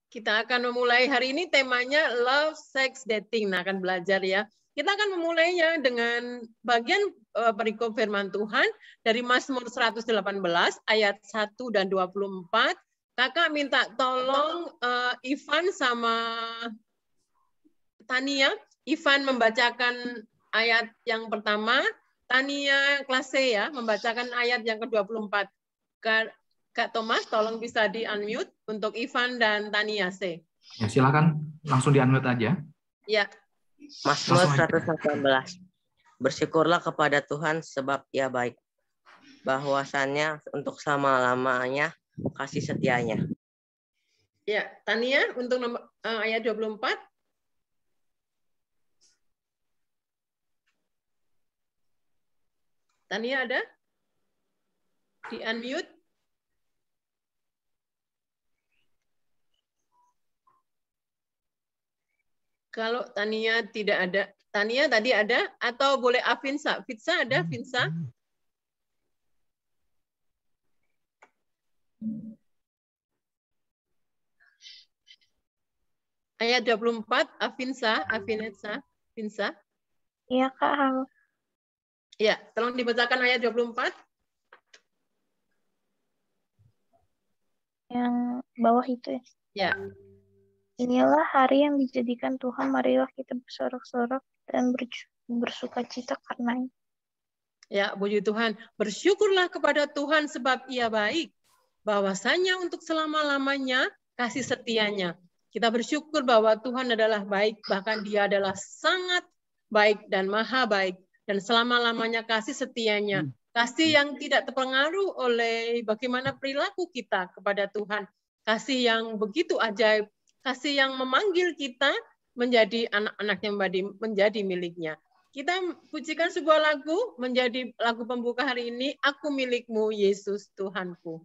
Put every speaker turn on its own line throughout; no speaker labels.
Kita akan memulai hari ini temanya Love, Sex, Dating. Nah, akan belajar ya. Kita akan memulainya dengan bagian perikop firman Tuhan dari Mazmur 118 ayat 1 dan 24. Kakak minta tolong Ivan sama Tania. Ivan membacakan ayat yang pertama, Tania kelas C ya, membacakan ayat yang ke-24. Kak Thomas, tolong bisa di-unmute untuk Ivan dan Tania C.
Ya, silakan langsung di-unmute aja.
Ya.
Mazmur 118. Bersyukurlah kepada Tuhan sebab Ia baik. Bahwasannya untuk selama-lamanya kasih setianya.
Ya, Tania untuk ayat 24. Tania ada? Di-unmute. Kalau Tania tidak ada, Tania tadi ada, atau boleh Avinsa? Vinsa ada, Vinsa? Ayat 24, Avinsa, Avinetsa, Vinsa.
Iya, Kak. Halo.
Ya, tolong dibacakan ayat 24.
Yang bawah itu ya.
Ya.
Inilah hari yang dijadikan Tuhan, marilah kita bersorak-sorak dan bersuka cita karenanya.
Ya, puji Tuhan. Bersyukurlah kepada Tuhan sebab Ia baik. Bahwasanya untuk selama-lamanya kasih setianya. Kita bersyukur bahwa Tuhan adalah baik, bahkan Dia adalah sangat baik dan maha baik. Dan selama-lamanya kasih setianya. Kasih yang tidak terpengaruh oleh bagaimana perilaku kita kepada Tuhan. Kasih yang begitu ajaib. Kasih yang memanggil kita menjadi anak-anak yang menjadi miliknya. Kita pujikan sebuah lagu menjadi lagu pembuka hari ini, Aku Milikmu, Yesus Tuhanku.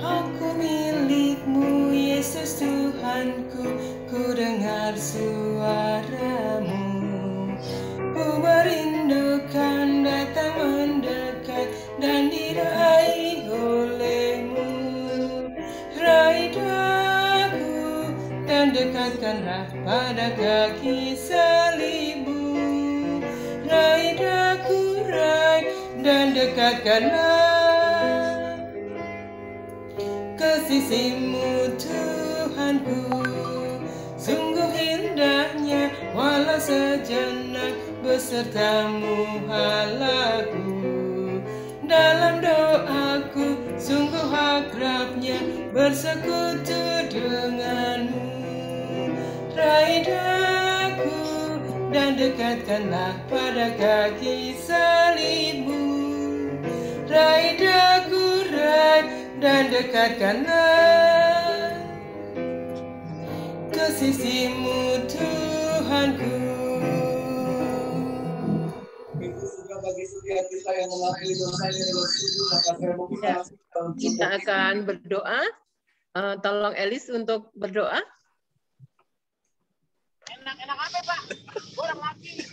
Aku milikmu, Yesus Tuhanku, ku dengar suaramu. Ku merindukan datang mendekat dan diraih olehmu. Raih daku dan dekatkanlah pada kaki salibmu. Raih daku, raih dan dekatkanlah ke sisimu Tuhanku. Sungguh indahnya walau sejenak besertamu halaku. Dalam doaku sungguh akrabnya bersekutu denganmu. Raih daku dan dekatkanlah pada kaki salibmu. Raih daku, raih dan dekatkanlah ke sisimu Tuhanku.
Ya, kita akan berdoa. Tolong Elis untuk berdoa.
Enak-enak apa, Pak? Kurang lagi.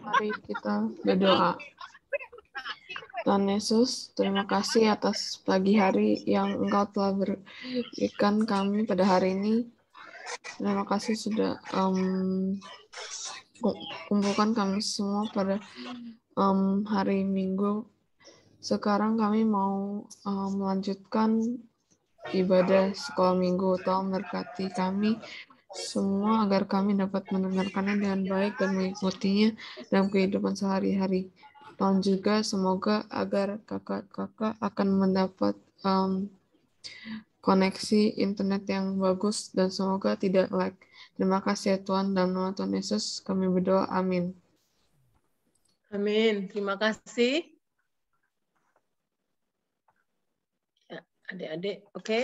Mari kita berdoa. Tuhan Yesus, terima kasih atas pagi hari yang Engkau telah berikan kami pada hari ini. Terima kasih sudah kumpulkan kami semua pada hari Minggu. Sekarang kami mau melanjutkan ibadah sekolah minggu. Tolong berkati kami semua agar kami dapat mendengarkannya dengan baik dan mengikutinya dalam kehidupan sehari-hari. Dan juga semoga agar kakak-kakak akan mendapat koneksi internet yang bagus dan semoga tidak lag. Terima kasih ya Tuhan, dalam nama Tuhan Yesus kami berdoa, amin.
Amin, terima kasih. Ya, adik-adik, oke.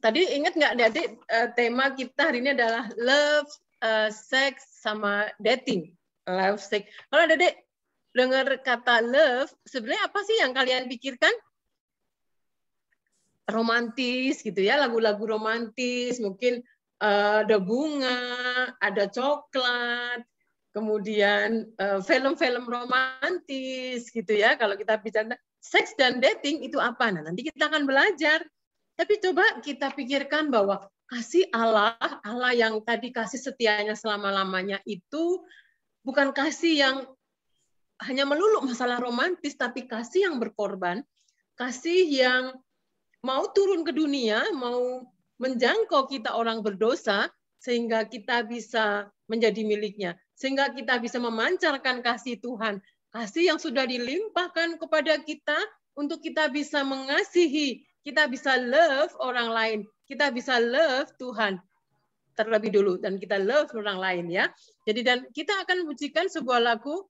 Tadi ingat nggak adik-adik, tema kita hari ini adalah love, sex, sama dating. Love, sex. Kalau adik-adik dengar kata love, sebenarnya apa sih yang kalian pikirkan? Romantis gitu ya, lagu-lagu romantis, mungkin ada bunga, ada coklat, kemudian film-film romantis gitu ya. Kalau kita bicara seks dan dating itu apa? Nah, nanti kita akan belajar. Tapi coba kita pikirkan bahwa kasih Allah, Allah yang tadi kasih setianya selama-lamanya itu bukan kasih yang hanya melulu masalah romantis, tapi kasih yang berkorban, kasih yang mau turun ke dunia, mau menjangkau kita orang berdosa, sehingga kita bisa menjadi miliknya, sehingga kita bisa memancarkan kasih Tuhan, kasih yang sudah dilimpahkan kepada kita untuk kita bisa mengasihi, kita bisa love orang lain, kita bisa love Tuhan terlebih dulu, dan kita love orang lain ya. Jadi dan kita akan pujikan sebuah lagu,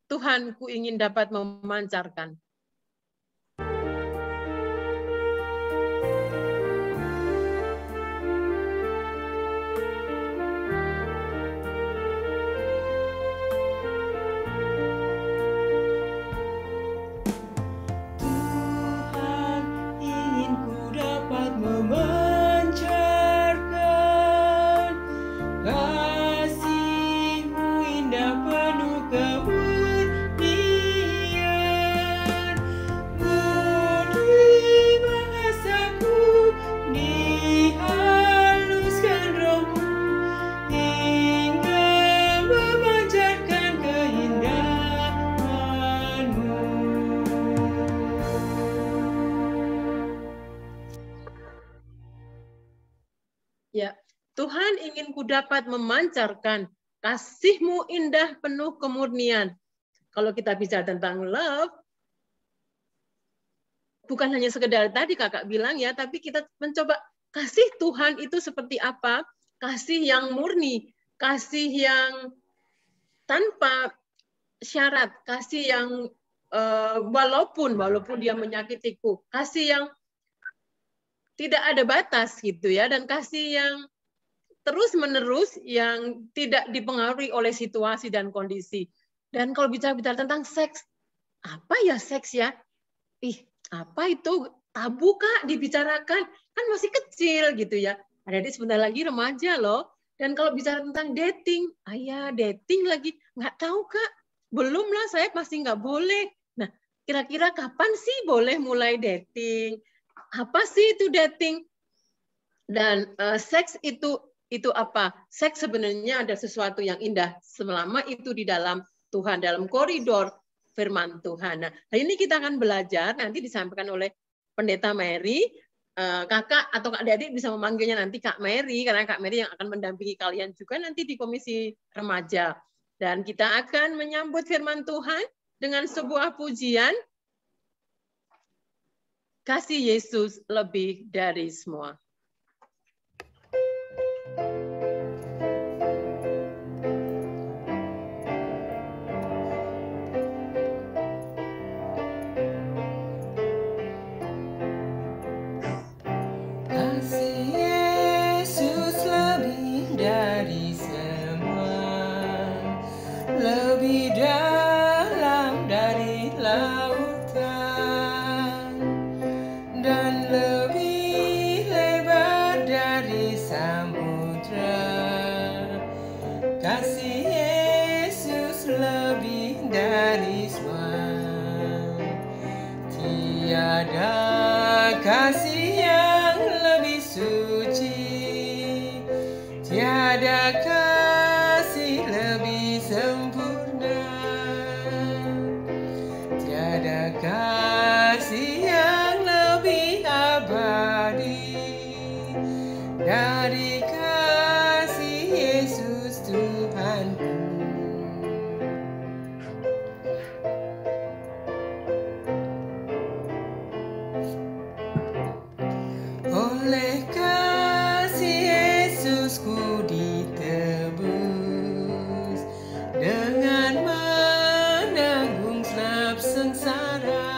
Tuhan ku ingin dapat memancarkan. Ya, Tuhan ingin ku dapat memancarkan kasih-Mu indah penuh kemurnian. Kalau kita bicara tentang love, bukan hanya sekedar tadi kakak bilang ya, tapi kita mencoba kasih Tuhan itu seperti apa? Kasih yang murni, kasih yang tanpa syarat, kasih yang walaupun dia menyakitiku, kasih yang tidak ada batas gitu ya, dan kasih yang terus-menerus yang tidak dipengaruhi oleh situasi dan kondisi. Dan kalau bicara tentang seks, apa ya seks ya? Apa itu? Tabu Kak dibicarakan? Kan masih kecil gitu ya. Adik-adik sebentar lagi remaja loh. Dan kalau bicara tentang dating, dating lagi. Nggak tahu Kak, belum lah, saya pasti nggak boleh. Nah, kira-kira kapan sih boleh mulai dating? Apa sih itu dating? Dan seks itu apa? Seks sebenarnya ada sesuatu yang indah selama itu di dalam Tuhan, dalam koridor firman Tuhan. Nah, hari ini kita akan belajar, nanti disampaikan oleh Pendeta Mary. Kakak atau Kak adik bisa memanggilnya nanti Kak Mary, karena Kak Mary yang akan mendampingi kalian juga nanti di Komisi Remaja. Dan kita akan menyambut firman Tuhan dengan sebuah pujian, kasih Yesus lebih dari semua.
Kasih Yesus lebih dari semua, lebih dalam dari lautan, dan lebih lebar dari samudra. Kasih Yesus lebih dari semua, tiada kasih yang lebih suci, tiada kasih lebih sempurna, tiada kasih yang lebih abadi dari kasih Yesus Tuhanku. Oleh kasih Yesusku ditebus dengan menanggung selap sengsara.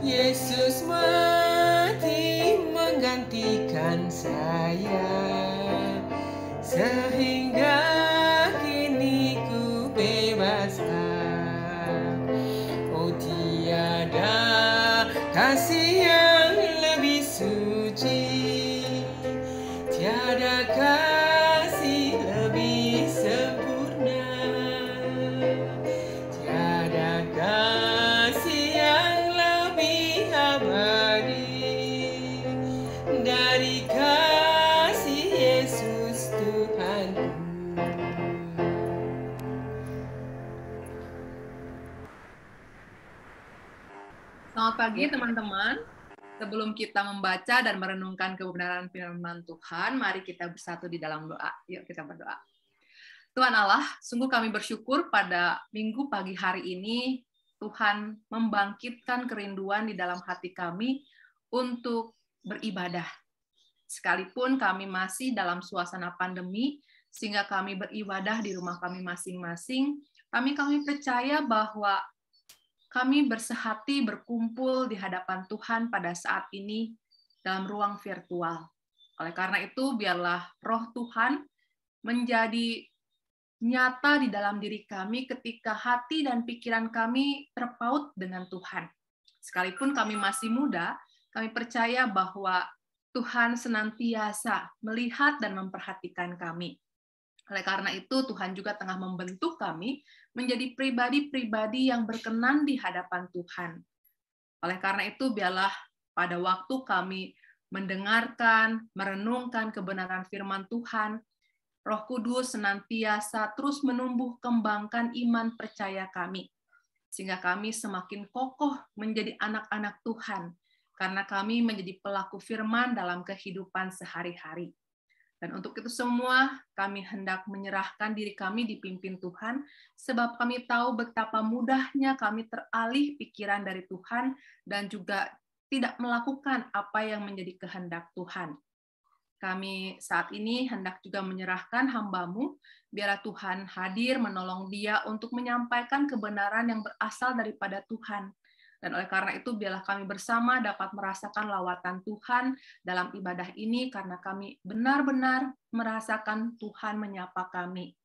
Yesus mati menggantikan saya, sehingga kini ku bebaslah. Oh, tiada kasih yang lebih suci,
pagi teman-teman. Sebelum kita membaca dan merenungkan kebenaran firman Tuhan, mari kita bersatu di dalam doa. Yuk kita berdoa. Tuhan Allah, sungguh kami bersyukur pada minggu pagi hari ini Tuhan membangkitkan kerinduan di dalam hati kami untuk beribadah. Sekalipun kami masih dalam suasana pandemi, sehingga kami beribadah di rumah kami masing-masing, kami percaya bahwa kami bersehati berkumpul di hadapan Tuhan pada saat ini dalam ruang virtual. Oleh karena itu, biarlah roh Tuhan menjadi nyata di dalam diri kami ketika hati dan pikiran kami terpaut dengan Tuhan. Sekalipun kami masih muda, kami percaya bahwa Tuhan senantiasa melihat dan memperhatikan kami. Oleh karena itu, Tuhan juga tengah membentuk kami menjadi pribadi-pribadi yang berkenan di hadapan Tuhan. Oleh karena itu, biarlah pada waktu kami mendengarkan, merenungkan kebenaran firman Tuhan, Roh Kudus senantiasa terus menumbuh kembangkan iman percaya kami, sehingga kami semakin kokoh menjadi anak-anak Tuhan, karena kami menjadi pelaku firman dalam kehidupan sehari-hari. Dan untuk itu semua, kami hendak menyerahkan diri kami dipimpin Tuhan, sebab kami tahu betapa mudahnya kami teralih pikiran dari Tuhan, dan juga tidak melakukan apa yang menjadi kehendak Tuhan. Kami saat ini hendak juga menyerahkan hamba-Mu, biarlah Tuhan hadir menolong dia untuk menyampaikan kebenaran yang berasal daripada Tuhan. Dan oleh karena itu, biarlah kami bersama dapat merasakan lawatan Tuhan dalam ibadah ini, karena kami benar-benar merasakan Tuhan menyapa kami.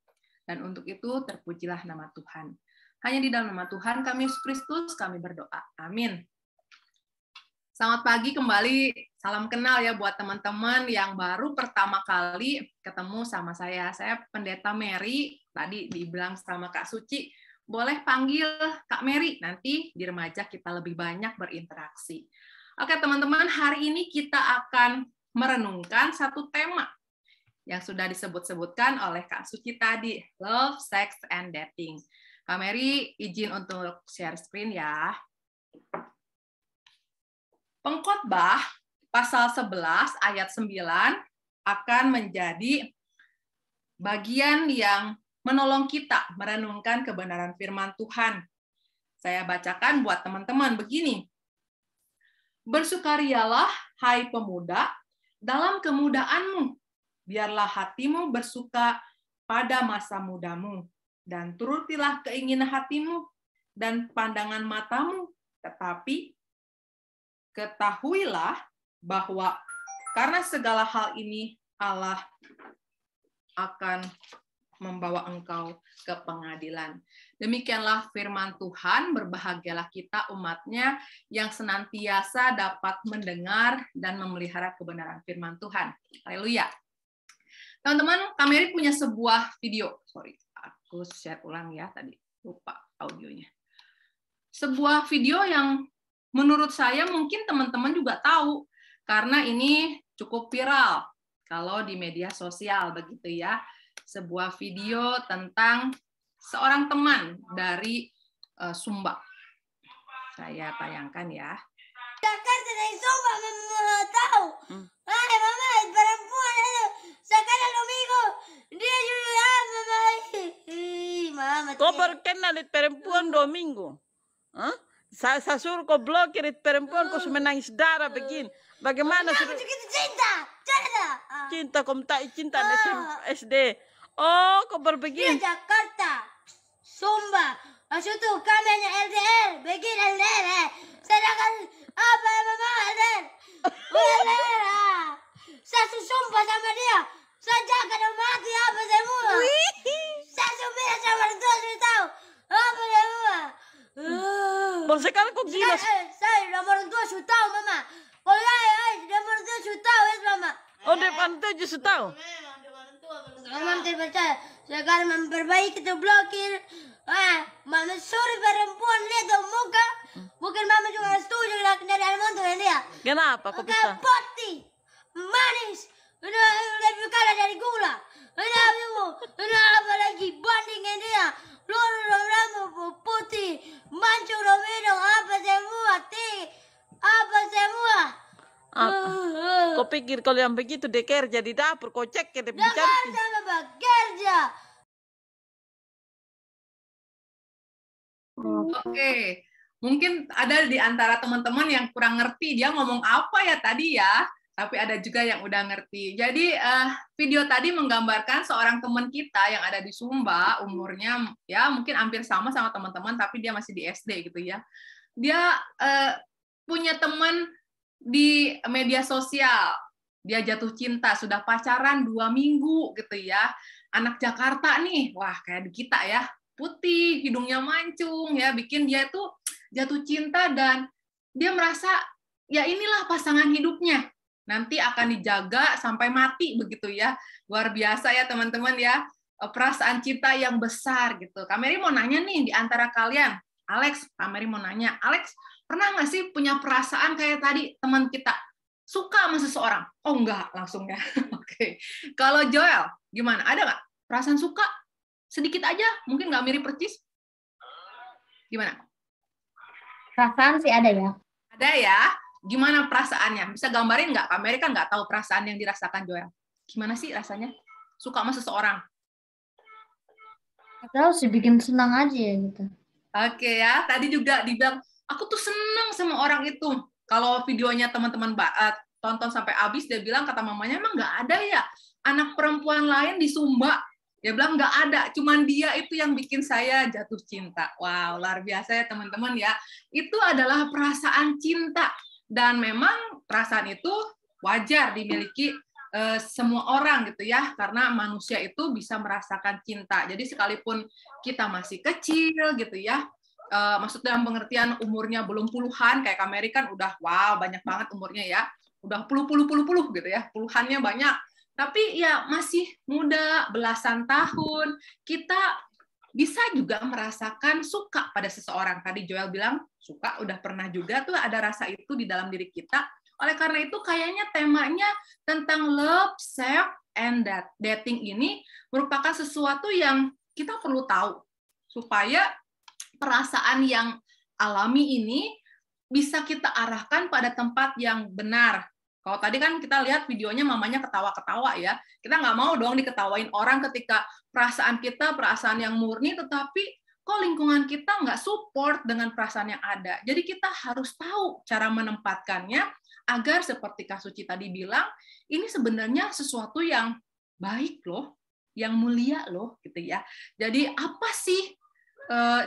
Dan untuk itu, terpujilah nama Tuhan. Hanya di dalam nama Tuhan kami Yesus Kristus, kami berdoa. Amin. Selamat pagi kembali, salam kenal ya buat teman-teman yang baru pertama kali ketemu sama saya. Saya Pendeta Mary, tadi dibilang sama Kak Suci, boleh panggil Kak Mary, nanti di remaja kita lebih banyak berinteraksi. Oke teman-teman, hari ini kita akan merenungkan satu tema yang sudah disebut-sebutkan oleh Kak Suci tadi, Love, Sex, and Dating. Kak Mary, izin untuk share screen ya. Pengkhotbah pasal 11 ayat 9 akan menjadi bagian yang menolong kita merenungkan kebenaran firman Tuhan. Saya bacakan buat teman-teman begini. Bersukarialah, hai pemuda, dalam kemudaanmu. Biarlah hatimu bersuka pada masa mudamu. Dan turutilah keinginan hatimu dan pandangan matamu. Tetapi ketahuilah bahwa karena segala hal ini Allah akan membawa engkau ke pengadilan. Demikianlah firman Tuhan, berbahagialah kita umatnya yang senantiasa dapat mendengar dan memelihara kebenaran firman Tuhan. Haleluya. Teman-teman, Kak Mary punya sebuah video. Sorry, aku share ulang ya, tadi lupa audionya. Sebuah video yang menurut saya mungkin teman-teman juga tahu, karena ini cukup viral kalau di media sosial, begitu ya. Sebuah video tentang seorang teman dari Sumba. Saya tayangkan ya.
Jakarta dari Sumba mau tahu. Ay, mama, perempuan itu sekarang domingo dia juga mama. Mama.
Kau berkenan di perempuan domingo? Saya suruh kau blokir di perempuan, kau menangis darah begini. Bagaimana suruh? Cinta, kau tak cinta SD. Oh, kau berbegini.
Dia Jakarta, Sumba. Maksud tuh kami hanya LDR, begini LDR. Sedangkan apa mama LDR? LDR. Saya Sumba sama dia. Saya jaga dan mati apa semua. Saya sudah sama orang tua sudah tahu apa semua.
Bang sekarang kok gila?
Saya nomor 2 sudah tahu mama. Oh ya, nomor 2 sudah tahu ya mama.
Oh depan 7 sudah tahu.
Mama tidak percaya. Sekarang memperbaiki itu blokir. Mama suruh perempuan lihat muka. Bukan mama juga setuju dari Almonto ya dia.
Kenapa kok bisa?
Putih, manis, lebih kalah dari gula. Ini apa lagi bandingin dia. Loro rambut putih, mancung minum apa semua tinggi. Apa semua?
Kau pikir kalau yang begitu dia kerja di dapur, kau cek ke dia
Jangan sama bekerja.
Oke, mungkin ada di antara teman-teman yang kurang ngerti dia ngomong apa ya tadi ya, tapi ada juga yang udah ngerti. Jadi video tadi menggambarkan seorang teman kita yang ada di Sumba, umurnya ya mungkin hampir sama teman-teman, tapi dia masih di SD gitu ya. Dia punya teman di media sosial, dia jatuh cinta, sudah pacaran 2 minggu gitu ya. Anak Jakarta nih, wah kayak di kita ya, putih, hidungnya mancung ya, bikin dia tuh jatuh cinta dan dia merasa ya inilah pasangan hidupnya. Nanti akan dijaga sampai mati begitu ya. Luar biasa ya teman-teman ya. Perasaan cinta yang besar gitu. Kak Mary mau nanya nih di antara kalian. Alex, Kak Mary mau nanya. Alex, pernah nggak sih punya perasaan kayak tadi teman kita? Suka sama seseorang? Oh enggak, langsung ya. Oke. Kalau Joel, gimana? Ada nggak perasaan suka? Sedikit aja, mungkin nggak mirip percis. Gimana?
Perasaan sih ada ya.
Ada ya. Gimana perasaannya? Bisa gambarin nggak? Kak Mary kan nggak tahu perasaan yang dirasakan Joel. Gimana sih rasanya? Suka sama seseorang?
Tahu sih, bikin senang aja ya gitu.
Oke ya. Tadi juga dibilang, aku tuh seneng sama orang itu. Kalau videonya teman-teman tonton sampai habis, dia bilang kata mamanya, emang nggak ada ya anak perempuan lain di Sumba. Dia bilang nggak ada, cuman dia itu yang bikin saya jatuh cinta. Wow, luar biasa ya teman-teman ya. Itu adalah perasaan cinta. Dan memang perasaan itu wajar dimiliki semua orang gitu ya, karena manusia itu bisa merasakan cinta. Jadi sekalipun kita masih kecil gitu ya, maksud dalam pengertian umurnya belum puluhan, kayak Kak Mary kan udah wow banyak banget umurnya ya, udah puluh gitu ya, puluhannya banyak. Tapi ya masih muda, belasan tahun, kita bisa juga merasakan suka pada seseorang. Tadi Joel bilang, suka udah pernah juga tuh ada rasa itu di dalam diri kita. Oleh karena itu kayaknya temanya tentang love, sex, and dating ini merupakan sesuatu yang kita perlu tahu. Supaya perasaan yang alami ini bisa kita arahkan pada tempat yang benar. Kalau tadi kan kita lihat videonya mamanya ketawa-ketawa ya, kita nggak mau dong diketawain orang ketika perasaan kita, perasaan yang murni, tetapi kok lingkungan kita nggak support dengan perasaan yang ada. Jadi kita harus tahu cara menempatkannya, agar seperti Kak Suci tadi bilang, ini sebenarnya sesuatu yang baik loh, yang mulia loh, gitu ya. Jadi apa sih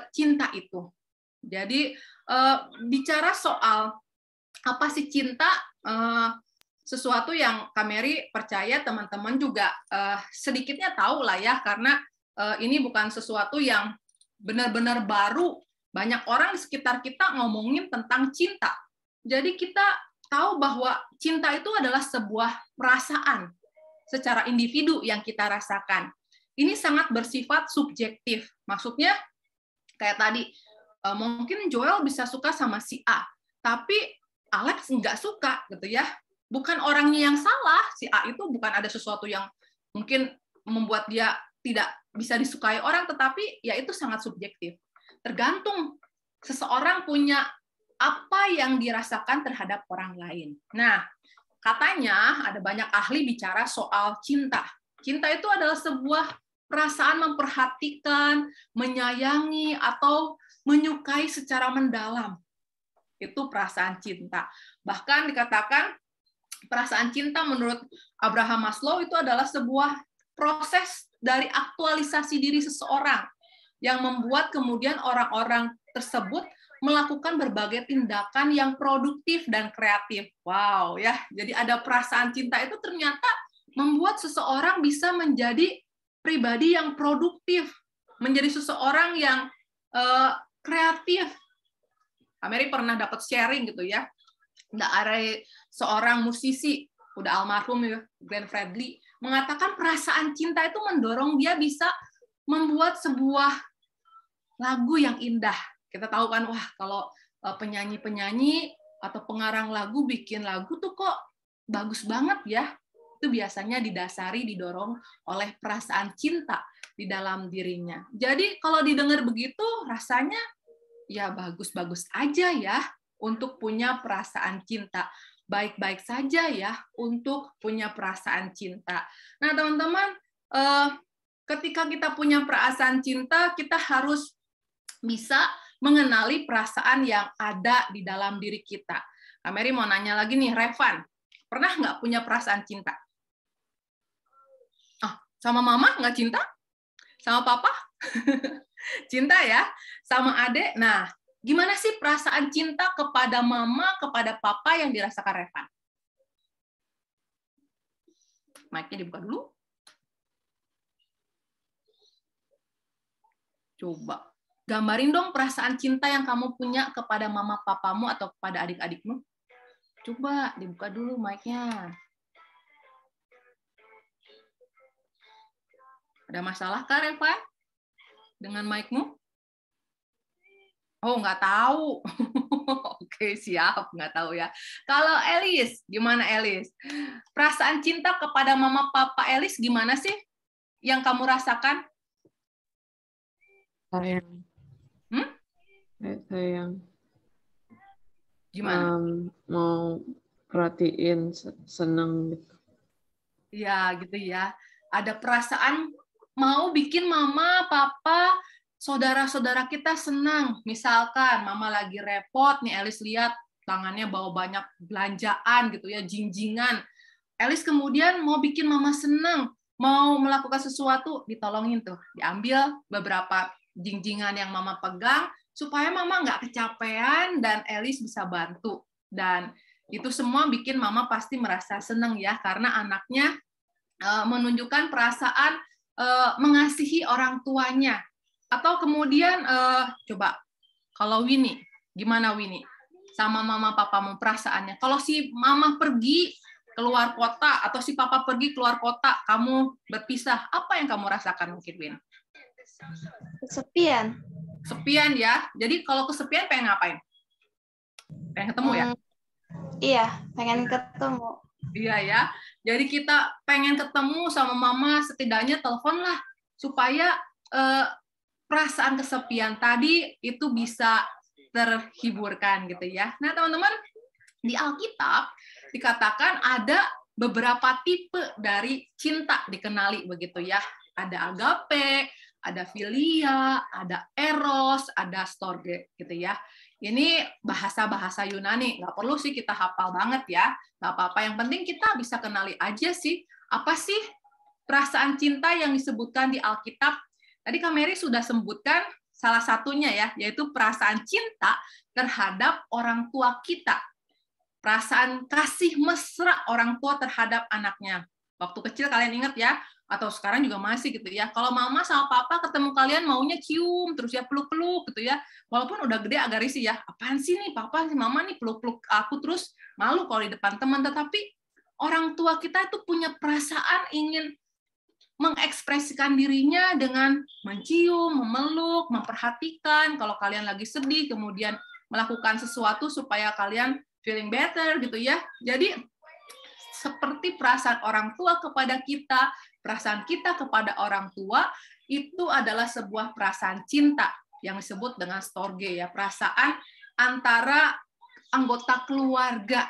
cinta itu? Jadi bicara soal apa sih cinta, sesuatu yang Kak Mary percaya teman-teman juga sedikitnya tahu lah ya, karena ini bukan sesuatu yang benar-benar baru. Banyak orang di sekitar kita ngomongin tentang cinta. Jadi kita tahu bahwa cinta itu adalah sebuah perasaan secara individu yang kita rasakan. Ini sangat bersifat subjektif. Maksudnya kayak tadi, mungkin Joel bisa suka sama si A, tapi Alex nggak suka gitu ya. Bukan orangnya yang salah, si A itu bukan ada sesuatu yang mungkin membuat dia tidak bisa disukai orang, tetapi ya itu sangat subjektif. Tergantung seseorang punya apa yang dirasakan terhadap orang lain. Nah, katanya ada banyak ahli bicara soal cinta. Cinta itu adalah sebuah perasaan memperhatikan, menyayangi, atau menyukai secara mendalam. Itu perasaan cinta. Bahkan dikatakan perasaan cinta menurut Abraham Maslow itu adalah sebuah proses dari aktualisasi diri seseorang yang membuat kemudian orang-orang tersebut melakukan berbagai tindakan yang produktif dan kreatif. Wow, ya. Jadi ada perasaan cinta itu ternyata membuat seseorang bisa menjadi pribadi yang produktif, menjadi seseorang yang kreatif. Kak Mary pernah dapat sharing gitu ya. Ada seorang musisi, udah almarhum ya, Glenn Fredly, mengatakan perasaan cinta itu mendorong dia bisa membuat sebuah lagu yang indah. Kita tahu kan, wah kalau penyanyi-penyanyi atau pengarang lagu bikin lagu tuh kok bagus banget ya. Itu biasanya didorong oleh perasaan cinta di dalam dirinya. Jadi kalau didengar begitu rasanya ya bagus-bagus aja ya. untuk punya perasaan cinta. Baik-baik saja ya untuk punya perasaan cinta. Nah, teman-teman, ketika kita punya perasaan cinta, kita harus bisa mengenali perasaan yang ada di dalam diri kita. Kak Mary mau nanya lagi nih, Revan, pernah nggak punya perasaan cinta? Sama mama nggak cinta? Sama papa? Cinta ya? Sama adik? Nah, gimana sih perasaan cinta kepada mama, kepada papa yang dirasakan Revan? Mic-nya dibuka dulu. Coba. Gambarin dong perasaan cinta yang kamu punya kepada mama papamu atau kepada adik-adikmu. Coba dibuka dulu mic-nya. Ada masalah kah, Revan? Dengan mic-mu? Oh, nggak tahu. Oke, siap. Nggak tahu ya. Kalau Elis, gimana Elis? Perasaan cinta kepada mama papa Elis gimana sih yang kamu rasakan?
Sayang. Sayang.
Gimana?
Mau perhatiin, seneng gitu.
Ya, gitu ya. Ada perasaan mau bikin mama, papa, saudara-saudara kita senang. Misalkan mama lagi repot, nih Elis lihat tangannya bawa banyak belanjaan gitu ya, jinjingan. Elis kemudian mau bikin mama senang, mau melakukan sesuatu, ditolongin tuh, diambil beberapa jinjingan yang mama pegang, supaya mama nggak kecapean dan Elis bisa bantu. Dan itu semua bikin mama pasti merasa senang ya, karena anaknya menunjukkan perasaan mengasihi orang tuanya. Atau kemudian coba kalau Winnie, gimana Winnie? Sama mama papamu perasaannya. Kalau si mama pergi keluar kota atau si papa pergi keluar kota, kamu berpisah, apa yang kamu rasakan mungkin, Win?
Kesepian.
Kesepian ya. Jadi kalau kesepian pengen ngapain? Pengen ketemu ya?
Iya, pengen ketemu.
Iya ya. Jadi kita pengen ketemu sama mama, setidaknya telepon lah supaya perasaan kesepian tadi itu bisa terhiburkan gitu ya. Nah, teman-teman, di Alkitab dikatakan ada beberapa tipe dari cinta dikenali begitu ya. Ada agape, ada philia, ada eros, ada storge gitu ya. Ini bahasa-bahasa Yunani, nggak perlu sih kita hafal banget ya, nggak apa-apa. Yang penting kita bisa kenali aja sih, apa sih perasaan cinta yang disebutkan di Alkitab. Tadi Kak Mary sudah sebutkan salah satunya ya, yaitu perasaan cinta terhadap orang tua kita. Perasaan kasih mesra orang tua terhadap anaknya. Waktu kecil kalian ingat ya, atau sekarang juga masih gitu ya. Kalau mama sama papa ketemu kalian maunya cium, terus ya peluk-peluk gitu ya. Walaupun udah gede agak risih ya. Apaan sih nih papa, si mama nih peluk-peluk aku terus, malu kalau di depan teman. Tetapi orang tua kita itu punya perasaan ingin mengekspresikan dirinya dengan mencium, memeluk, memperhatikan. Kalau kalian lagi sedih, kemudian melakukan sesuatu supaya kalian feeling better gitu ya. Jadi seperti perasaan orang tua kepada kita, perasaan kita kepada orang tua itu adalah sebuah perasaan cinta yang disebut dengan storge ya, perasaan antara anggota keluarga.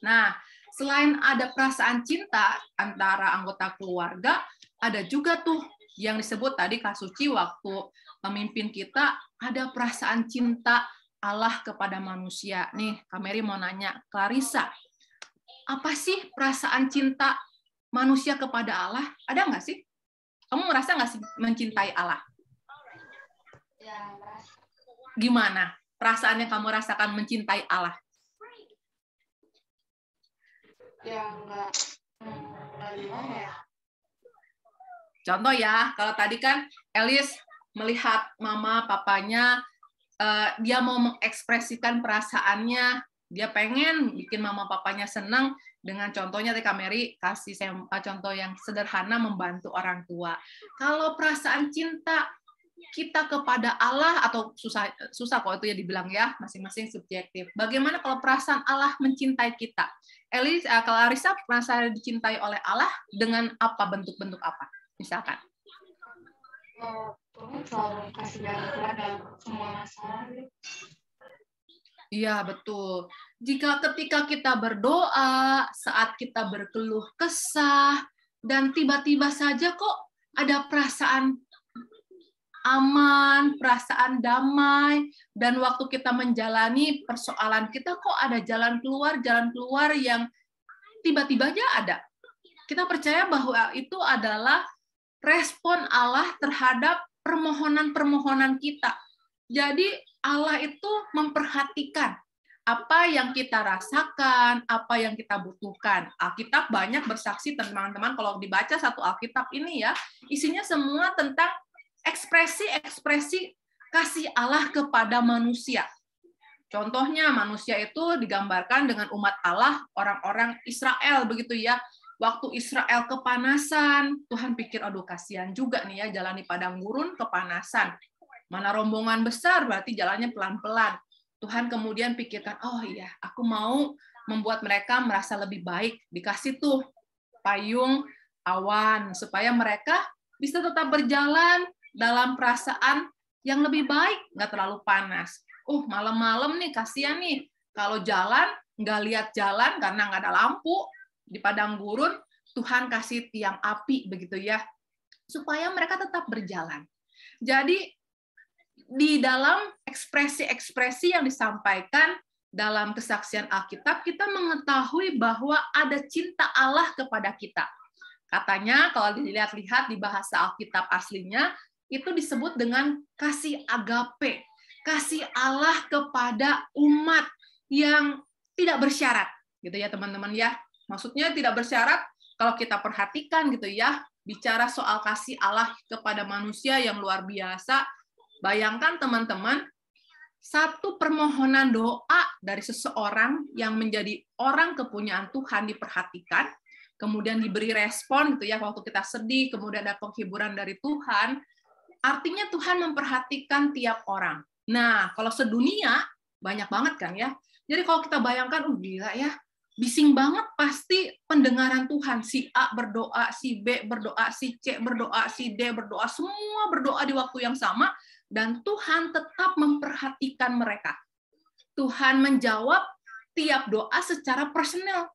Nah, selain ada perasaan cinta antara anggota keluarga, ada juga tuh yang disebut tadi Kak Suci waktu memimpin kita, ada perasaan cinta Allah kepada manusia. Nih, Kak Mary mau nanya, Clarissa, apa sih perasaan cinta manusia kepada Allah? Ada nggak sih? Kamu merasa nggak sih mencintai Allah? Gimana perasaan yang kamu rasakan mencintai Allah?
Ya, nggak gimana ya?
Contoh ya, kalau tadi kan Elis melihat mama, papanya, dia mau mengekspresikan perasaannya, dia pengen bikin mama papanya senang dengan contohnya tadi Kak Mary kasih contoh yang sederhana membantu orang tua. Kalau perasaan cinta kita kepada Allah atau susah kok itu ya dibilang ya, masing-masing subjektif. Bagaimana kalau perasaan Allah mencintai kita? Elis, Clarissa merasa dicintai oleh Allah dengan apa, bentuk-bentuk apa? Misalkan.
Tuhan selalu kasih bantuan dalam semua masalah.
Iya, betul. Ketika kita berdoa, saat kita berkeluh kesah, dan tiba-tiba saja kok ada perasaan aman, perasaan damai, dan waktu kita menjalani persoalan kita kok ada jalan keluar yang tiba-tiba aja ada. Kita percaya bahwa itu adalah respon Allah terhadap permohonan-permohonan kita. Jadi Allah itu memperhatikan apa yang kita rasakan, apa yang kita butuhkan. Alkitab banyak bersaksi, teman-teman, kalau dibaca satu Alkitab ini ya, isinya semua tentang ekspresi-ekspresi kasih Allah kepada manusia. Contohnya manusia itu digambarkan dengan umat Allah, orang-orang Israel begitu ya. Waktu Israel kepanasan, Tuhan pikir, aduh kasihan juga nih ya, jalan di padang gurun kepanasan. Mana rombongan besar, berarti jalannya pelan-pelan. Tuhan kemudian pikirkan, oh iya, aku mau membuat mereka merasa lebih baik. Dikasih tuh payung awan, supaya mereka bisa tetap berjalan dalam perasaan yang lebih baik, nggak terlalu panas. Malam-malam nih, kasihan nih, kalau jalan, nggak lihat jalan karena nggak ada lampu, di padang gurun, Tuhan kasih tiang api, begitu ya, supaya mereka tetap berjalan. Jadi, di dalam ekspresi-ekspresi yang disampaikan dalam kesaksian Alkitab, kita mengetahui bahwa ada cinta Allah kepada kita. Katanya, kalau dilihat-lihat di bahasa Alkitab aslinya, itu disebut dengan kasih agape, kasih Allah kepada umat yang tidak bersyarat, gitu ya teman-teman ya. Maksudnya tidak bersyarat, kalau kita perhatikan gitu ya, bicara soal kasih Allah kepada manusia yang luar biasa. Bayangkan teman-teman, satu permohonan doa dari seseorang yang menjadi orang kepunyaan Tuhan diperhatikan, kemudian diberi respon gitu ya, waktu kita sedih, kemudian ada penghiburan dari Tuhan, artinya Tuhan memperhatikan tiap orang. Nah, kalau sedunia, banyak banget kan ya. Jadi kalau kita bayangkan, gila ya, bising banget pasti pendengaran Tuhan. Si A berdoa, si B berdoa, si C berdoa, si D berdoa, semua berdoa di waktu yang sama, dan Tuhan tetap memperhatikan mereka. Tuhan menjawab tiap doa secara personal.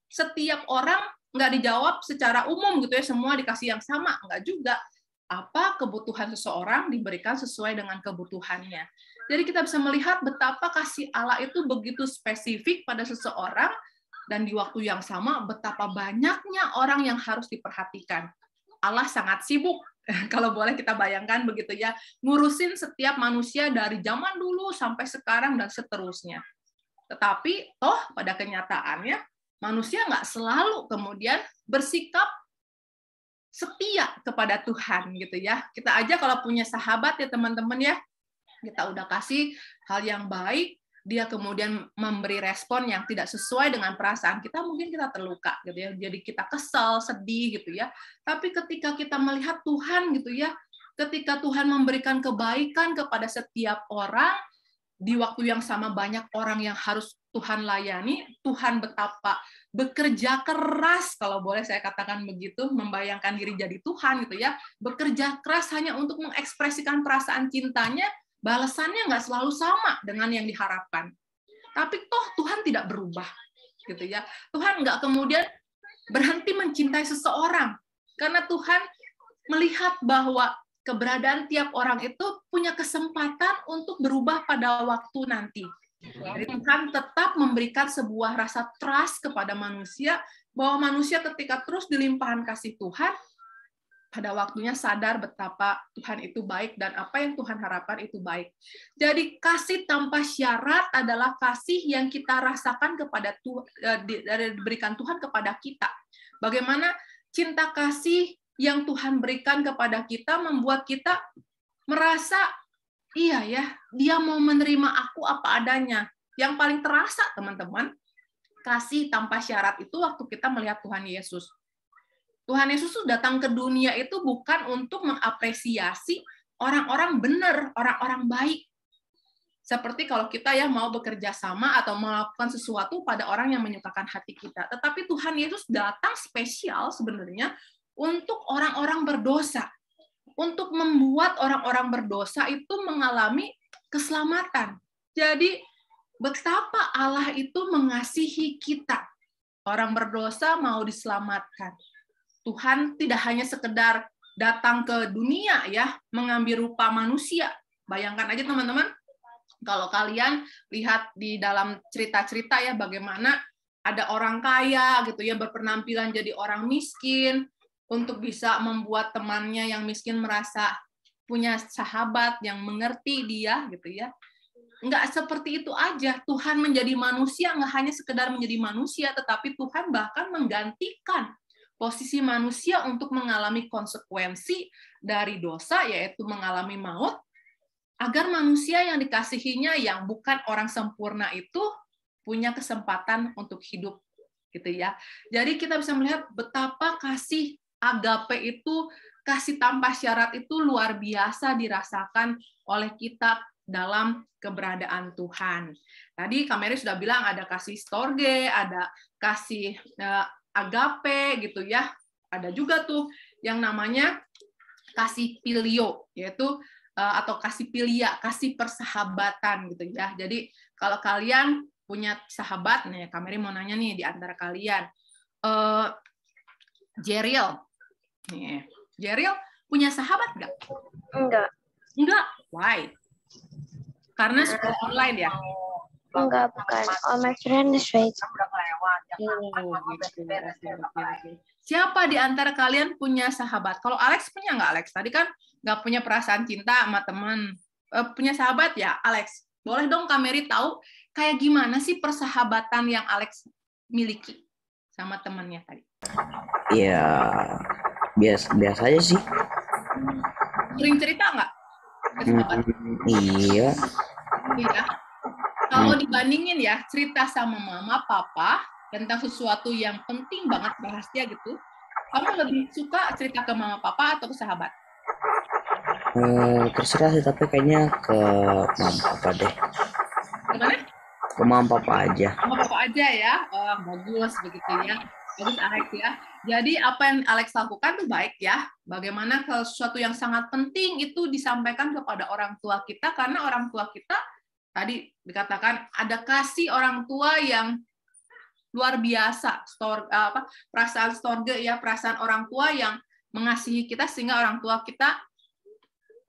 Setiap orang nggak dijawab secara umum gitu ya, semua dikasih yang sama, nggak juga. Apa kebutuhan seseorang diberikan sesuai dengan kebutuhannya. Jadi kita bisa melihat betapa kasih Allah itu begitu spesifik pada seseorang, dan di waktu yang sama betapa banyaknya orang yang harus diperhatikan. Allah sangat sibuk, kalau boleh kita bayangkan begitu ya, ngurusin setiap manusia dari zaman dulu sampai sekarang dan seterusnya. Tetapi toh pada kenyataannya manusia nggak selalu kemudian bersikap setia kepada Tuhan gitu ya. Kita aja kalau punya sahabat ya teman-teman ya, kita udah kasih hal yang baik, dia kemudian memberi respon yang tidak sesuai dengan perasaan kita, mungkin kita terluka gitu ya. Jadi kita kesal, sedih gitu ya. Tapi ketika kita melihat Tuhan gitu ya, ketika Tuhan memberikan kebaikan kepada setiap orang, di waktu yang sama banyak orang yang harus Tuhan layani, Tuhan betapa bekerja keras, kalau boleh saya katakan begitu, membayangkan diri jadi Tuhan gitu ya, bekerja keras hanya untuk mengekspresikan perasaan cintanya, balasannya nggak selalu sama dengan yang diharapkan. Tapi toh Tuhan tidak berubah, gitu ya. Tuhan nggak kemudian berhenti mencintai seseorang, karena Tuhan melihat bahwa keberadaan tiap orang itu punya kesempatan untuk berubah pada waktu nanti. Jadi Tuhan tetap memberikan sebuah rasa trust kepada manusia, bahwa manusia ketika terus dilimpahkan kasih Tuhan, pada waktunya sadar betapa Tuhan itu baik dan apa yang Tuhan harapkan itu baik. Jadi kasih tanpa syarat adalah kasih yang kita rasakan kepada diberikan Tuhan kepada kita. Bagaimana cinta kasih yang Tuhan berikan kepada kita membuat kita merasa, iya ya, dia mau menerima aku apa adanya. Yang paling terasa, teman-teman, kasih tanpa syarat itu waktu kita melihat Tuhan Yesus. Tuhan Yesus datang ke dunia itu bukan untuk mengapresiasi orang-orang benar, orang-orang baik. Seperti kalau kita ya mau bekerja sama atau melakukan sesuatu pada orang yang menyukakan hati kita. Tetapi Tuhan Yesus datang spesial sebenarnya untuk orang-orang berdosa. Untuk membuat orang-orang berdosa itu mengalami keselamatan. Jadi betapa Allah itu mengasihi kita. Orang berdosa mau diselamatkan. Tuhan tidak hanya sekedar datang ke dunia ya, mengambil rupa manusia. Bayangkan aja teman-teman, kalau kalian lihat di dalam cerita-cerita ya, bagaimana ada orang kaya gitu ya, berpenampilan jadi orang miskin, untuk bisa membuat temannya yang miskin merasa punya sahabat yang mengerti dia gitu ya. Nggak seperti itu aja. Tuhan menjadi manusia nggak hanya sekedar menjadi manusia, tetapi Tuhan bahkan menggantikan posisi manusia untuk mengalami konsekuensi dari dosa, yaitu mengalami maut, agar manusia yang dikasihinya yang bukan orang sempurna itu punya kesempatan untuk hidup gitu ya. Jadi kita bisa melihat betapa kasih agape itu, kasih tanpa syarat itu luar biasa dirasakan oleh kita dalam keberadaan Tuhan. Tadi Kak Mary sudah bilang ada kasih storge, ada kasih agape gitu ya. Ada juga tuh yang namanya kasih filio, yaitu atau kasih pilia, kasih persahabatan gitu ya. Jadi kalau kalian punya sahabat, nih Kak Mary mau nanya nih di antara kalian, Jeriel, nih Jeriel punya sahabat nggak?
Enggak.
Enggak. Why? Karena sekolah online ya?
Enggak, bukan. All my friend is right.
Siapa di antara kalian punya sahabat? Kalau Alex punya nggak, Alex? Tadi kan nggak punya perasaan cinta sama teman. Punya sahabat ya, Alex? Boleh dong Kak Mary tahu kayak gimana sih persahabatan yang Alex miliki sama temannya tadi?
Ya, biasa aja sih.
Sering cerita nggak?
Iya.
Iya. Kalau dibandingin ya, cerita sama mama, papa, tentang sesuatu yang penting banget, rahasia gitu, kamu lebih suka cerita ke mama, papa, atau ke sahabat?
Terserah sih, tapi kayaknya ke mama, papa deh.
Gimana?
Ke mama, papa aja.
Mama, papa aja ya? Oh, bagus, begitu ya. Bagus, Alex ya. Jadi apa yang Alex lakukan tuh baik ya. Bagaimana kalau sesuatu yang sangat penting itu disampaikan kepada orang tua kita, karena orang tua kita tadi dikatakan ada kasih orang tua yang luar biasa, perasaan storge ya, perasaan orang tua yang mengasihi kita sehingga orang tua kita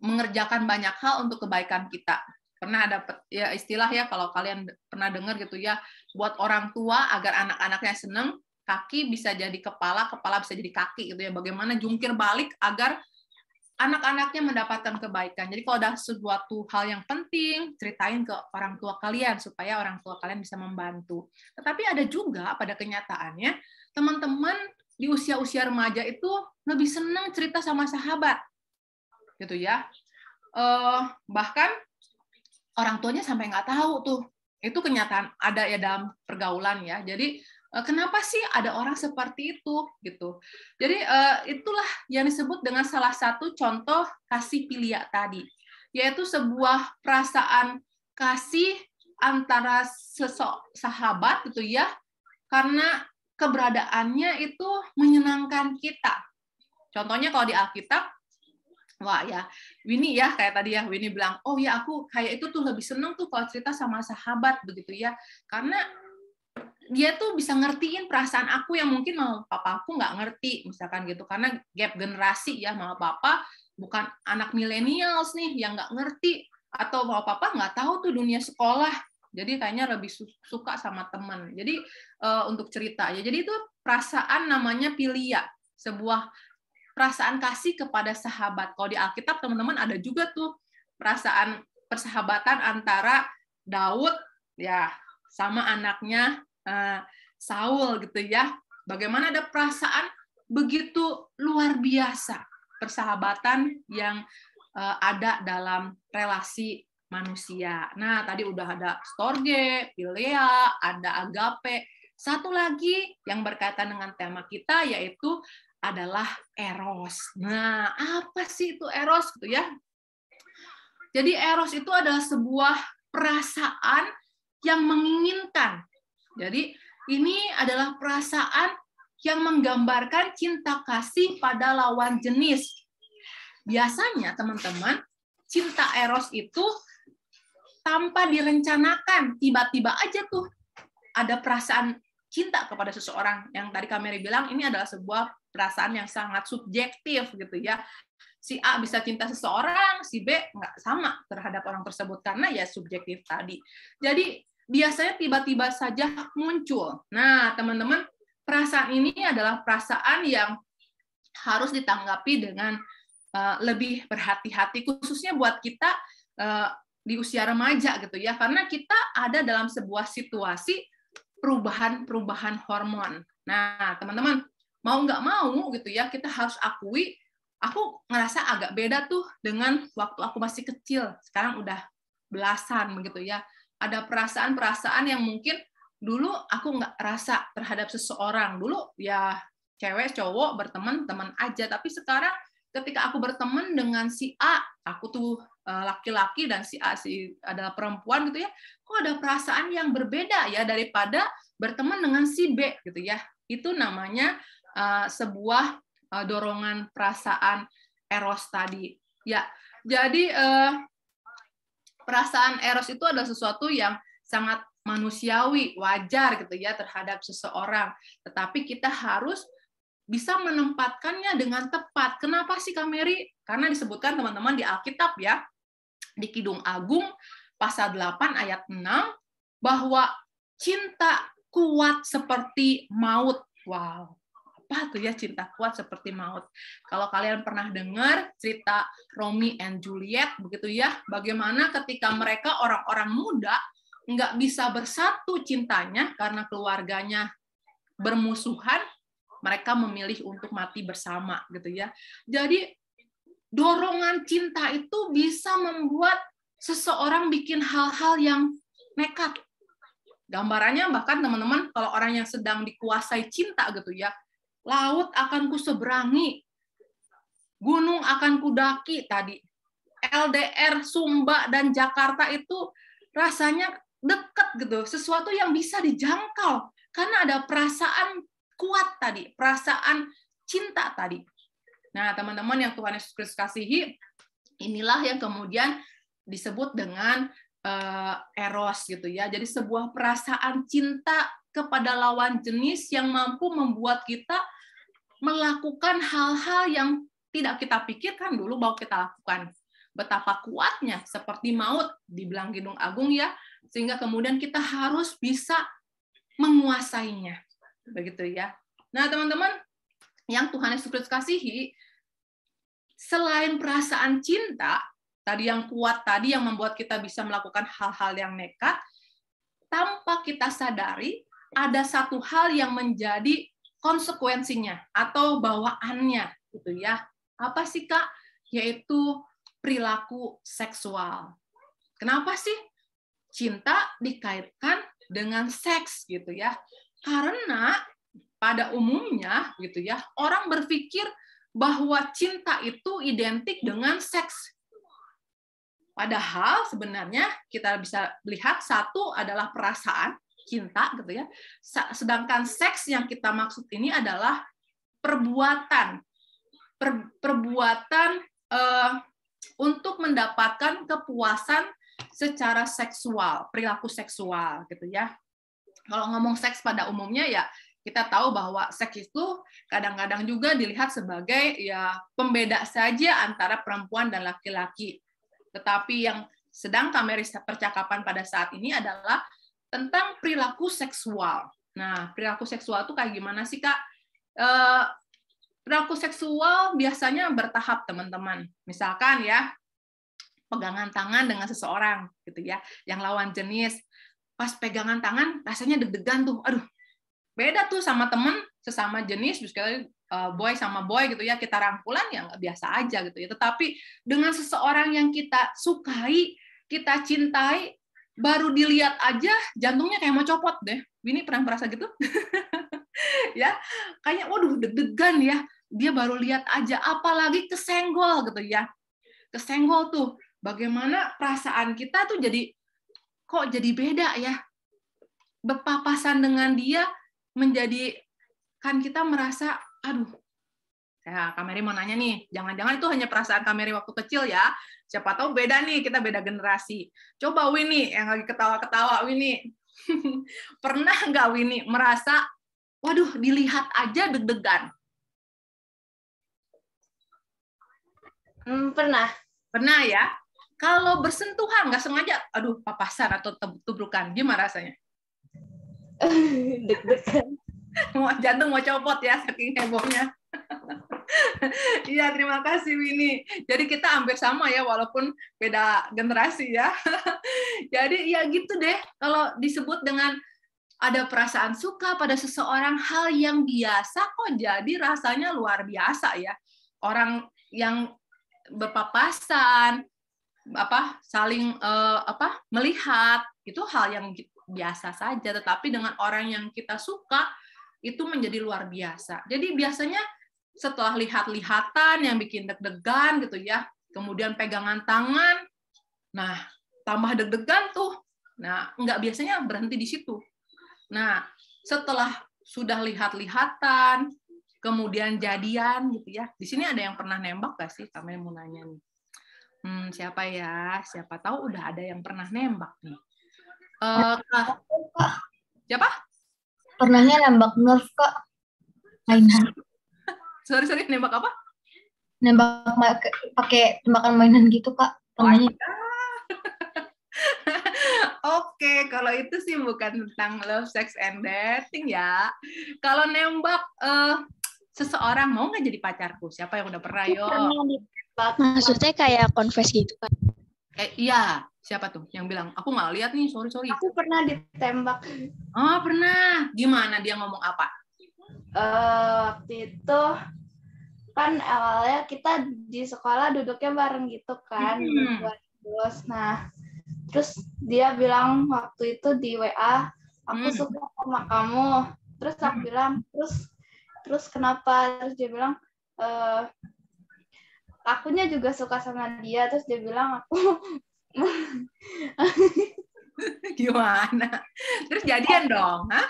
mengerjakan banyak hal untuk kebaikan kita. Pernah ada ya istilah ya, kalau kalian pernah dengar gitu ya, buat orang tua agar anak-anaknya senang, kaki bisa jadi kepala, kepala bisa jadi kaki gitu ya. Bagaimana jungkir balik agar anak-anaknya mendapatkan kebaikan. Jadi kalau ada sesuatu hal yang penting, ceritain ke orang tua kalian supaya orang tua kalian bisa membantu. Tetapi ada juga pada kenyataannya, teman-teman di usia-usia remaja itu lebih senang cerita sama sahabat. Gitu ya. Bahkan orang tuanya sampai nggak tahu tuh. Itu kenyataan ada ya dalam pergaulan ya. Jadi kenapa sih ada orang seperti itu gitu? Jadi itulah yang disebut dengan salah satu contoh kasih pilia tadi, yaitu sebuah perasaan kasih antara sahabat gitu ya, karena keberadaannya itu menyenangkan kita. Contohnya kalau di Alkitab, wah ya, Winnie ya kayak tadi ya, Winnie bilang, oh ya aku kayak itu tuh lebih seneng tuh kalau cerita sama sahabat begitu ya, karena dia tuh bisa ngertiin perasaan aku yang mungkin mama papa aku nggak ngerti, misalkan gitu, karena gap generasi ya, mama papa bukan anak millennials nih yang nggak ngerti, atau mama papa nggak tahu tuh dunia sekolah, jadi kayaknya lebih suka sama teman. Jadi untuk cerita ya, jadi itu perasaan namanya pilia, sebuah perasaan kasih kepada sahabat. Kalau di Alkitab teman-teman ada juga tuh perasaan persahabatan antara Daud ya sama anaknya Saul gitu ya. Bagaimana ada perasaan begitu luar biasa, persahabatan yang ada dalam relasi manusia. Nah, tadi udah ada storge, philia, ada agape. Satu lagi yang berkaitan dengan tema kita yaitu adalah eros. Nah, apa sih itu eros gitu ya? Jadi eros itu adalah sebuah perasaan yang menginginkan. Jadi ini adalah perasaan yang menggambarkan cinta kasih pada lawan jenis. Biasanya teman-teman, cinta eros itu tanpa direncanakan, tiba-tiba aja tuh ada perasaan cinta kepada seseorang. Yang tadi Kak Mary bilang, ini adalah sebuah perasaan yang sangat subjektif gitu ya. Si A bisa cinta seseorang, si B nggak sama terhadap orang tersebut karena ya subjektif tadi. Jadi biasanya tiba-tiba saja muncul. Nah, teman-teman, perasaan ini adalah perasaan yang harus ditanggapi dengan lebih berhati-hati, khususnya buat kita di usia remaja gitu ya, karena kita ada dalam sebuah situasi perubahan hormon. Nah, teman-teman, mau nggak mau gitu ya, kita harus akui, aku ngerasa agak beda tuh dengan waktu aku masih kecil. Sekarang udah belasan begitu ya. Ada perasaan-perasaan yang mungkin dulu aku nggak rasa terhadap seseorang. Dulu ya cewek, cowok, berteman, teman aja. Tapi sekarang ketika aku berteman dengan si A, aku tuh laki-laki dan si A adalah perempuan gitu ya, kok ada perasaan yang berbeda ya daripada berteman dengan si B gitu ya. Itu namanya sebuah dorongan perasaan eros tadi. Ya, jadi perasaan eros itu adalah sesuatu yang sangat manusiawi, wajar gitu ya terhadap seseorang. Tetapi kita harus bisa menempatkannya dengan tepat. Kenapa sih Kak Mary? Karena disebutkan teman-teman di Alkitab ya, di Kidung Agung pasal 8 ayat 6 bahwa cinta kuat seperti maut. Wow. Apa tuh ya cinta kuat seperti maut? Kalau kalian pernah dengar cerita Romeo and Juliet begitu ya, bagaimana ketika mereka orang-orang muda nggak bisa bersatu cintanya karena keluarganya bermusuhan, mereka memilih untuk mati bersama gitu ya. Jadi dorongan cinta itu bisa membuat seseorang bikin hal-hal yang nekat. Gambarannya bahkan teman-teman, kalau orang yang sedang dikuasai cinta gitu ya, laut akan kuseberangi, gunung akan kudaki tadi. LDR, Sumba, dan Jakarta itu rasanya dekat gitu, sesuatu yang bisa dijangkau karena ada perasaan kuat tadi, perasaan cinta tadi. Nah, teman-teman yang Tuhan Yesus Kristus kasihi, inilah yang kemudian disebut dengan eros gitu ya. Jadi sebuah perasaan cinta kepada lawan jenis yang mampu membuat kita melakukan hal-hal yang tidak kita pikirkan dulu bahwa kita lakukan. Betapa kuatnya, seperti maut, dibilang Kidung Agung ya, sehingga kemudian kita harus bisa menguasainya. Begitu ya. Nah, teman-teman, yang Tuhan Yesus Kristus kasihi, selain perasaan cinta, tadi yang kuat tadi yang membuat kita bisa melakukan hal-hal yang nekat, tanpa kita sadari, ada satu hal yang menjadi konsekuensinya atau bawaannya gitu ya. Apa sih Kak? Yaitu perilaku seksual. Kenapa sih cinta dikaitkan dengan seks gitu ya? Karena pada umumnya gitu ya, orang berpikir bahwa cinta itu identik dengan seks. Padahal sebenarnya kita bisa lihat satu adalah perasaan cinta gitu ya. Sedangkan seks yang kita maksud ini adalah perbuatan untuk mendapatkan kepuasan secara seksual, perilaku seksual gitu ya. Kalau ngomong seks pada umumnya ya kita tahu bahwa seks itu kadang-kadang juga dilihat sebagai ya pembeda saja antara perempuan dan laki-laki. Tetapi yang sedang Kak Mary percakapan pada saat ini adalah tentang perilaku seksual. Nah, perilaku seksual itu kayak gimana sih, Kak? Perilaku seksual biasanya bertahap, teman-teman. Misalkan ya, pegangan tangan dengan seseorang, gitu ya, yang lawan jenis. Pas pegangan tangan, rasanya deg-degan tuh. Aduh, beda tuh sama temen, sesama jenis, misalnya boy sama boy gitu ya, kita rangkulan ya nggak biasa aja gitu ya. Tetapi dengan seseorang yang kita sukai, kita cintai, baru dilihat aja jantungnya kayak mau copot deh. Ini pernah merasa gitu? Ya, kayak waduh deg-degan ya. Dia baru lihat aja, apalagi kesenggol gitu ya. Kesenggol tuh, bagaimana perasaan kita tuh jadi kok jadi beda ya. Berpapasan dengan dia menjadi kan kita merasa aduh Kak Mary mau nanya nih, jangan-jangan itu hanya perasaan Kak Mary waktu kecil ya. Siapa tahu beda nih, kita beda generasi. Coba Winnie, yang lagi ketawa-ketawa, Winnie. Pernah nggak Winnie merasa, waduh, dilihat aja deg-degan?
Pernah.
Pernah ya? Kalau bersentuhan, nggak sengaja, aduh, papasan atau tubrukan, gimana rasanya?
Deg-degan.
Jantung mau copot ya, saking hebohnya. Iya, terima kasih Winnie. Jadi kita hampir sama ya, walaupun beda generasi ya. Jadi ya gitu deh, kalau disebut dengan ada perasaan suka pada seseorang, hal yang biasa kok jadi rasanya luar biasa ya. Orang yang berpapasan, saling melihat, itu hal yang biasa saja. Tetapi dengan orang yang kita suka, itu menjadi luar biasa. Jadi biasanya setelah lihat-lihatan yang bikin deg-degan gitu ya, kemudian pegangan tangan, nah tambah deg-degan tuh. Nah, biasanya berhenti di situ. Nah, setelah sudah lihat-lihatan, kemudian jadian gitu ya. Di sini ada yang pernah nembak gak sih? Kami mau nanya nih. Siapa ya? Siapa tahu udah ada yang pernah nembak nih. Siapa?
Pernahnya nembak Nerf, Kak. Mainan.
Sorry, nembak apa?
Nembak pakai tembakan mainan gitu, Kak. Pernahnya.
Oke, kalau itu sih bukan tentang love, sex, and dating ya. Kalau nembak seseorang, mau nggak jadi pacarku? Siapa yang udah pernah? Yo.
Maksudnya kayak confess gitu kan?
Iya, siapa tuh yang bilang? Aku nggak lihat nih, sorry.
Aku pernah ditembak.
Oh, pernah. Gimana dia ngomong apa?
Waktu itu kan awalnya kita di sekolah duduknya bareng gitu kan, terus terus dia bilang waktu itu di WA, aku suka sama kamu. Terus aku bilang, terus kenapa? Terus dia bilang, akunya juga suka sama dia. Terus dia bilang aku
gimana? Terus jadian dong, hah?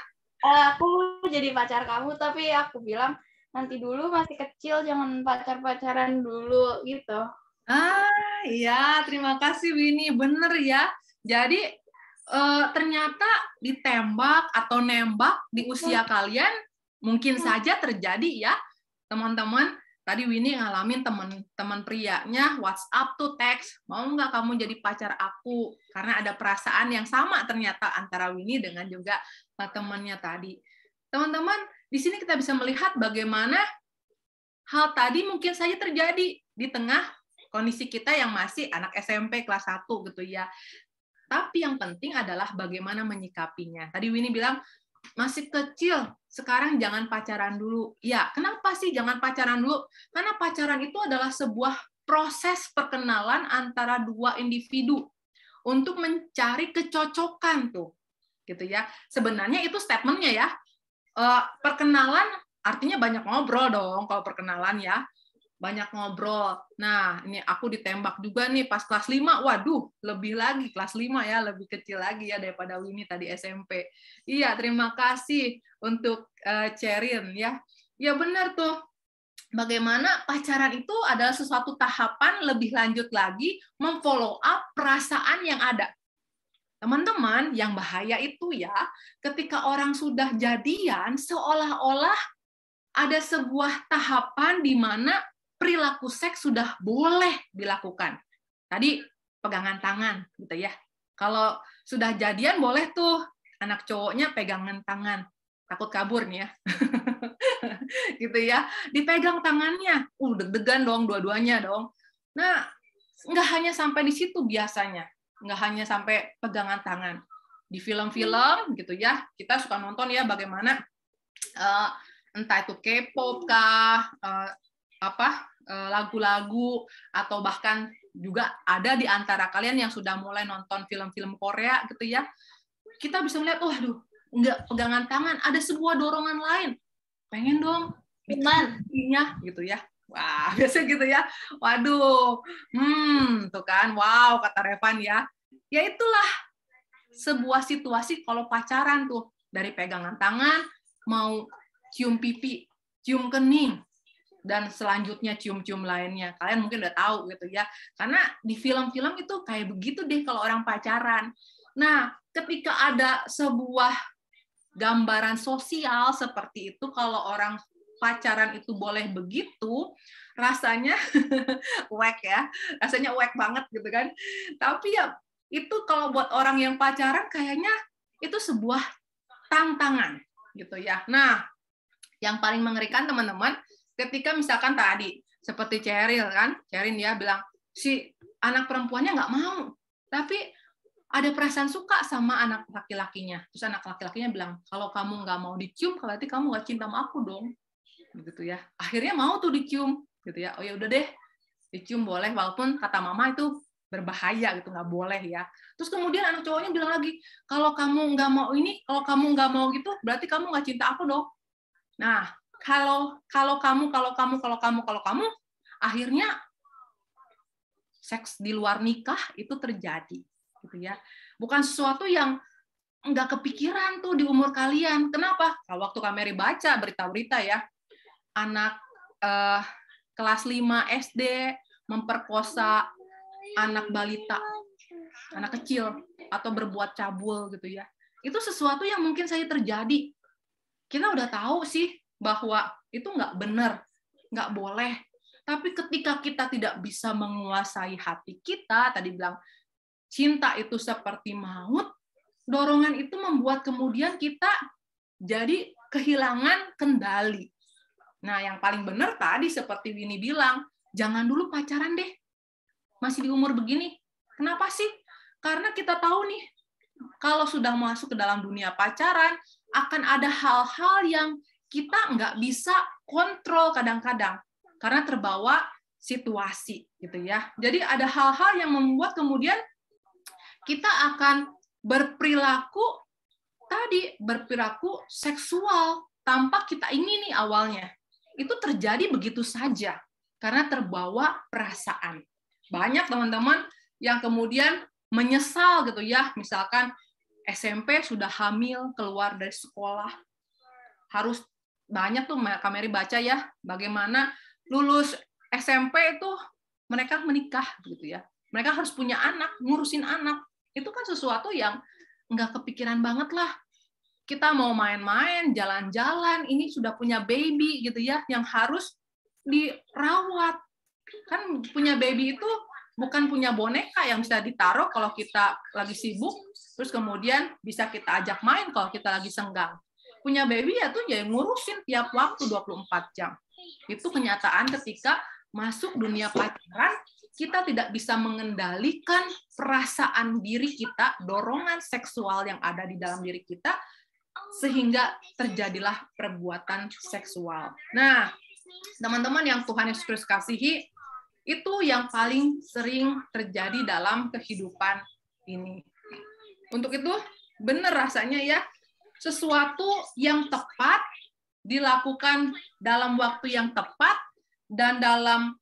Aku jadi pacar kamu, tapi aku bilang nanti dulu, masih kecil, jangan pacaran dulu gitu.
Iya, terima kasih Winnie, bener ya. Jadi ternyata ditembak atau nembak di usia kalian mungkin saja terjadi ya, teman-teman. Tadi Winnie ngalamin teman prianya WhatsApp tuh teks, mau nggak kamu jadi pacar aku? Karena ada perasaan yang sama ternyata antara Winnie dengan juga temannya tadi. Teman-teman, di sini kita bisa melihat bagaimana hal tadi mungkin saja terjadi di tengah kondisi kita yang masih anak SMP kelas 1 gitu ya. Tapi yang penting adalah bagaimana menyikapinya. Tadi Winnie bilang, masih kecil, sekarang jangan pacaran dulu. Ya, kenapa sih jangan pacaran dulu? Karena pacaran itu adalah sebuah proses perkenalan antara dua individu untuk mencari kecocokan tuh, gitu ya. Sebenarnya itu statementnya ya. Perkenalan artinya banyak ngobrol dong kalau perkenalan ya. Banyak ngobrol. Nah, ini aku ditembak juga nih pas kelas 5. Waduh, lebih lagi kelas 5 ya, lebih kecil lagi ya daripada Winnie tadi SMP. Iya, terima kasih untuk Cerin ya. Ya benar tuh. Bagaimana pacaran itu adalah sesuatu tahapan lebih lanjut lagi memfollow up perasaan yang ada. Teman-teman, yang bahaya itu ya, ketika orang sudah jadian seolah-olah ada sebuah tahapan di mana perilaku seks sudah boleh dilakukan. Tadi pegangan tangan gitu ya. Kalau sudah jadian boleh tuh anak cowoknya pegangan tangan. Takut kabur nih ya. Gitu ya. Dipegang tangannya. Deg-degan dong dua-duanya dong. Nah, nggak hanya sampai di situ biasanya. Nggak hanya sampai pegangan tangan. Di film-film gitu ya, kita suka nonton ya bagaimana entah itu K-pop kah, lagu-lagu, atau bahkan juga ada di antara kalian yang sudah mulai nonton film-film Korea gitu ya, kita bisa melihat, waduh, nggak pegangan tangan, ada sebuah dorongan lain, pengen dong diciumnya gitu ya. Wah, biasa gitu ya. Waduh, tuh kan, wow, kata Revan ya. Ya itulah sebuah situasi kalau pacaran tuh, dari pegangan tangan, mau cium pipi, cium kening, dan selanjutnya cium-cium lainnya. Kalian mungkin udah tahu gitu ya. Karena di film-film itu kayak begitu deh kalau orang pacaran. Nah, ketika ada sebuah gambaran sosial seperti itu, kalau orang pacaran itu boleh begitu, rasanya wek ya. Rasanya wek banget gitu kan. Tapi ya itu kalau buat orang yang pacaran kayaknya itu sebuah tantangan gitu ya. Nah, yang paling mengerikan teman-teman, ketika misalkan tadi seperti Cheryl kan, Cheryl dia bilang si anak perempuannya nggak mau, tapi ada perasaan suka sama anak laki-lakinya. Terus anak laki-lakinya bilang, kalau kamu nggak mau dicium, berarti kamu nggak cinta sama aku dong, gitu ya. Akhirnya mau tuh dicium, gitu ya. Oh ya udah deh, dicium boleh, walaupun kata mama itu berbahaya gitu, nggak boleh ya. Terus kemudian anak cowoknya bilang lagi, kalau kamu nggak mau ini, kalau kamu nggak mau gitu, berarti kamu nggak cinta aku dong. Nah, kalau kamu, akhirnya seks di luar nikah itu terjadi, gitu ya. Bukan sesuatu yang nggak kepikiran tuh di umur kalian. Kenapa? Kalau waktu Kameri baca berita-berita ya, anak kelas 5 SD memperkosa anak balita, anak kecil, atau berbuat cabul gitu ya. Itu sesuatu yang mungkin saja terjadi. Kita udah tahu sih bahwa itu nggak benar, nggak boleh. Tapi ketika kita tidak bisa menguasai hati kita, tadi bilang cinta itu seperti maut, dorongan itu membuat kemudian kita jadi kehilangan kendali. Nah, yang paling benar tadi seperti Winnie bilang, jangan dulu pacaran deh. Masih di umur begini. Kenapa sih? Karena kita tahu nih, kalau sudah masuk ke dalam dunia pacaran, akan ada hal-hal yang kita nggak bisa kontrol kadang-kadang. Karena terbawa situasi, gitu ya. Jadi ada hal-hal yang membuat kemudian kita akan berperilaku seksual tanpa kita ingini awalnya. Itu terjadi begitu saja karena terbawa perasaan. Banyak teman-teman yang kemudian menyesal gitu ya, misalkan SMP sudah hamil, keluar dari sekolah, harus banyak tuh Kameri baca ya, bagaimana lulus SMP itu mereka menikah gitu ya. Mereka harus punya anak, ngurusin anak. Itu kan sesuatu yang nggak kepikiran banget lah. Kita mau main-main, jalan-jalan, ini sudah punya baby gitu ya, yang harus dirawat. Kan punya baby itu bukan punya boneka yang bisa ditaruh kalau kita lagi sibuk, terus kemudian bisa kita ajak main kalau kita lagi senggang. Punya baby ya tuh ya ngurusin tiap waktu 24 jam. Itu kenyataan ketika masuk dunia pacaran, kita tidak bisa mengendalikan perasaan diri kita, dorongan seksual yang ada di dalam diri kita, sehingga terjadilah perbuatan seksual. Nah, teman-teman yang Tuhan Yesus Kristus kasihi, itu yang paling sering terjadi dalam kehidupan ini. Untuk itu, benar rasanya ya, sesuatu yang tepat dilakukan dalam waktu yang tepat dan dalam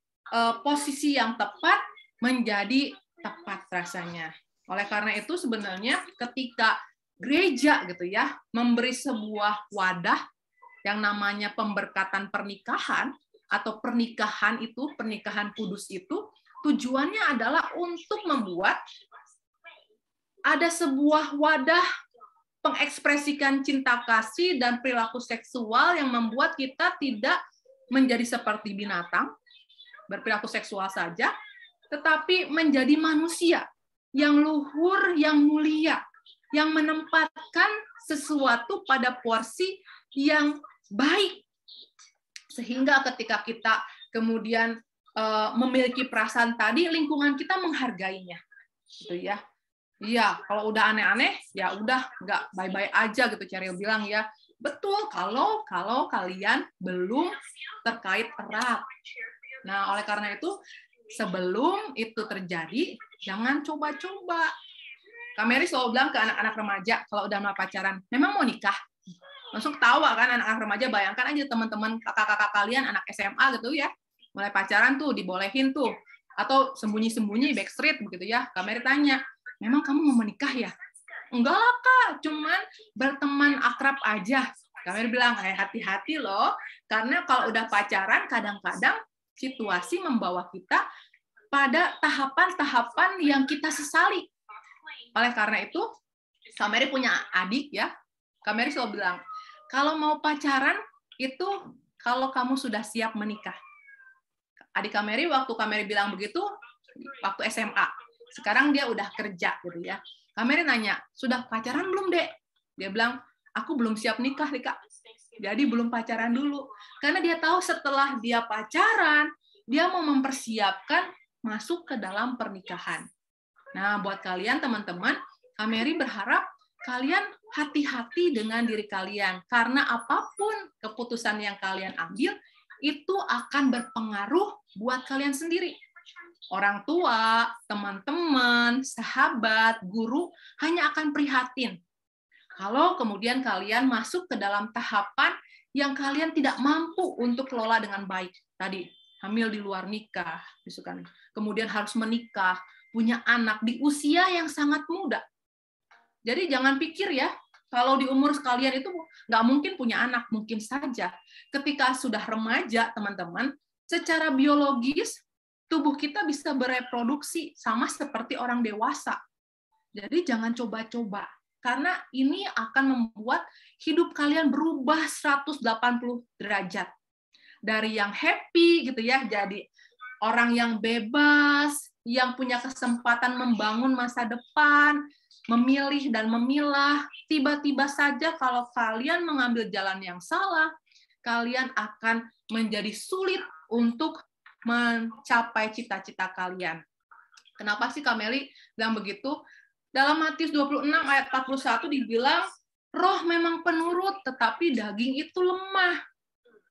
posisi yang tepat menjadi tepat rasanya. Oleh karena itu sebenarnya ketika gereja gitu ya memberi sebuah wadah yang namanya pemberkatan pernikahan atau pernikahan kudus itu tujuannya adalah untuk membuat ada sebuah wadah mengekspresikan cinta kasih dan perilaku seksual yang membuat kita tidak menjadi seperti binatang, berperilaku seksual saja, tetapi menjadi manusia yang luhur, yang mulia, yang menempatkan sesuatu pada porsi yang baik. Sehingga ketika kita kemudian memiliki perasaan tadi, lingkungan kita menghargainya. Gitu ya. Iya, kalau udah aneh-aneh, ya udah nggak bye-bye aja gitu, Cheryl bilang ya. Betul, kalau kalian belum terkait erat. Nah, oleh karena itu, sebelum itu terjadi, jangan coba-coba. Kameri selalu bilang ke anak-anak remaja, kalau udah mau pacaran, memang mau nikah? Langsung ketawa kan anak-anak remaja, bayangkan aja teman-teman kakak-kakak kalian, anak SMA gitu ya, mulai pacaran tuh, dibolehin tuh. Atau sembunyi-sembunyi, backstreet begitu ya. Kameri tanya, memang kamu mau menikah ya? Enggak lah, Kak, cuman berteman akrab aja, Kami bilang, hati-hati loh, karena kalau udah pacaran kadang-kadang situasi membawa kita pada tahapan-tahapan yang kita sesali. Oleh karena itu, Kak Mary punya adik ya. Kak Mary selalu bilang, kalau mau pacaran itu kalau kamu sudah siap menikah. Adik Kak Mary waktu Kak Mary bilang begitu, waktu SMA. Sekarang dia udah kerja gitu ya. Kak Mary nanya, sudah pacaran belum, Dek? Dia bilang, aku belum siap nikah nih, Kak. Jadi belum pacaran dulu. Karena dia tahu setelah dia pacaran, dia mau mempersiapkan masuk ke dalam pernikahan. Nah, buat kalian teman-teman, Kak Mary berharap kalian hati-hati dengan diri kalian. Karena apapun keputusan yang kalian ambil, itu akan berpengaruh buat kalian sendiri. Orang tua, teman-teman, sahabat, guru, hanya akan prihatin. Kalau kemudian kalian masuk ke dalam tahapan yang kalian tidak mampu untuk kelola dengan baik. Tadi, hamil di luar nikah, kemudian harus menikah, punya anak di usia yang sangat muda. Jadi jangan pikir ya, kalau di umur kalian itu nggak mungkin punya anak, mungkin saja. Ketika sudah remaja, teman-teman, secara biologis, tubuh kita bisa bereproduksi sama seperti orang dewasa. Jadi jangan coba-coba. Karena ini akan membuat hidup kalian berubah 180 derajat. Dari yang happy gitu ya, jadi orang yang bebas, yang punya kesempatan membangun masa depan, memilih dan memilah. Tiba-tiba saja kalau kalian mengambil jalan yang salah, kalian akan menjadi sulit untuk mencapai cita-cita kalian. Kenapa sih Kak Meli bilang begitu? Dalam Matius 26 ayat 41 dibilang, roh memang penurut, tetapi daging itu lemah.